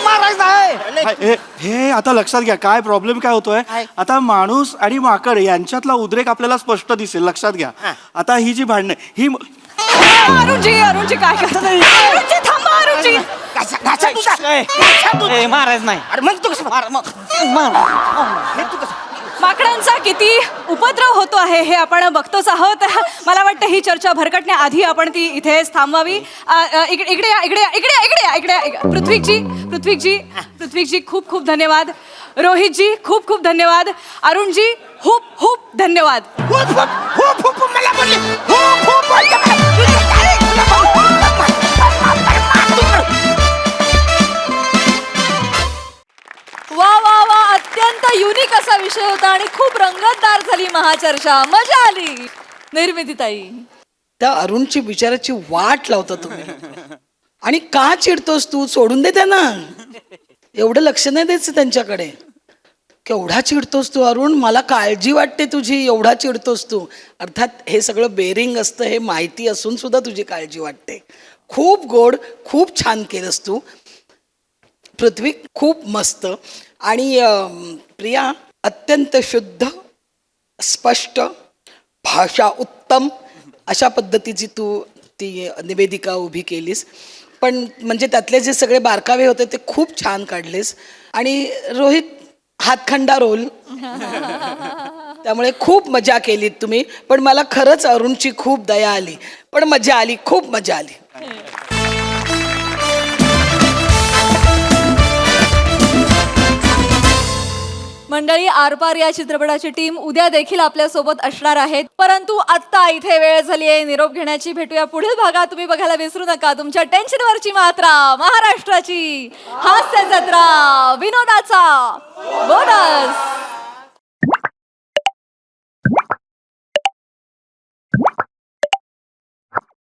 मारायचं आहे. हे आता लक्षात घ्या, काय प्रॉब्लेम काय होतोय. आता माणूस आणि माकड यांच्यातला उद्रेक आपल्याला स्पष्ट दिसेल. लक्षात घ्या, आता ही जी भांडणं ही अरुणजी काय करताय? अरुणजी थांबा. अरुणजी मारायचं नाही. अरे मग तू कसं मार माकडांचा किती उपद्रव होतो आहे हे आपण बघतोच आहोत. मला वाटतं ही चर्चा भरकटण्याआधी आपण ती इथेच थांबवावी. इकडे या. पृथ्वीजी खूप खूप धन्यवाद. रोहितजी खूप खूप धन्यवाद. अरुणजी खूप धन्यवाद. मला बोलले वा अत्यंत युनिक असा विषय होता आणि खूप रंगतदार झाली महाचर्चा. मजा आली. निर्मितीताई, त्या अरुणची बिचाराची वाट लावता तुम्ही. आणि का चिडतोस तू? सोडून दे त्यांना. एवढं लक्ष नाही द्यायचं त्यांच्याकडे. केवढा चिडतोस तू अरुण? मला काळजी वाटते तुझी. एवढा चिडतोस तू. अर्थात हे सगळं बेरिंग असतं हे माहिती असून सुद्धा तुझी काळजी वाटते. खूप गोड, खूप छान केलंस तू. पृथ्वी खूप मस्त. आणि प्रिया अत्यंत शुद्ध, स्पष्ट, भाषा उत्तम अशा पद्धतीची तू ती निवेदिका उभी केलीस. पण म्हणजे त्यातले जे सगळे बारकावे होते ते खूप छान काढलेस. आणि रोहित हातखंडा रोल. त्यामुळे खूप मजा केलीत तुम्ही. पण मला खरंच अरुणची खूप दया आली. पण मजा आली, खूप मजा आली. मंडळी, आरपार या चित्रपटाची टीम उद्या देखील आपल्या सोबत असणार आहेत. परंतु आता इथे वेळ झाली आहे निरोप घेण्याची. भेटूया पुढील भागात. तुम्ही बघायला विसरू नका तुमच्या टेन्शनवरची मात्रा, महाराष्ट्राची हास्य जत्रा, विनोदाचा बोनस.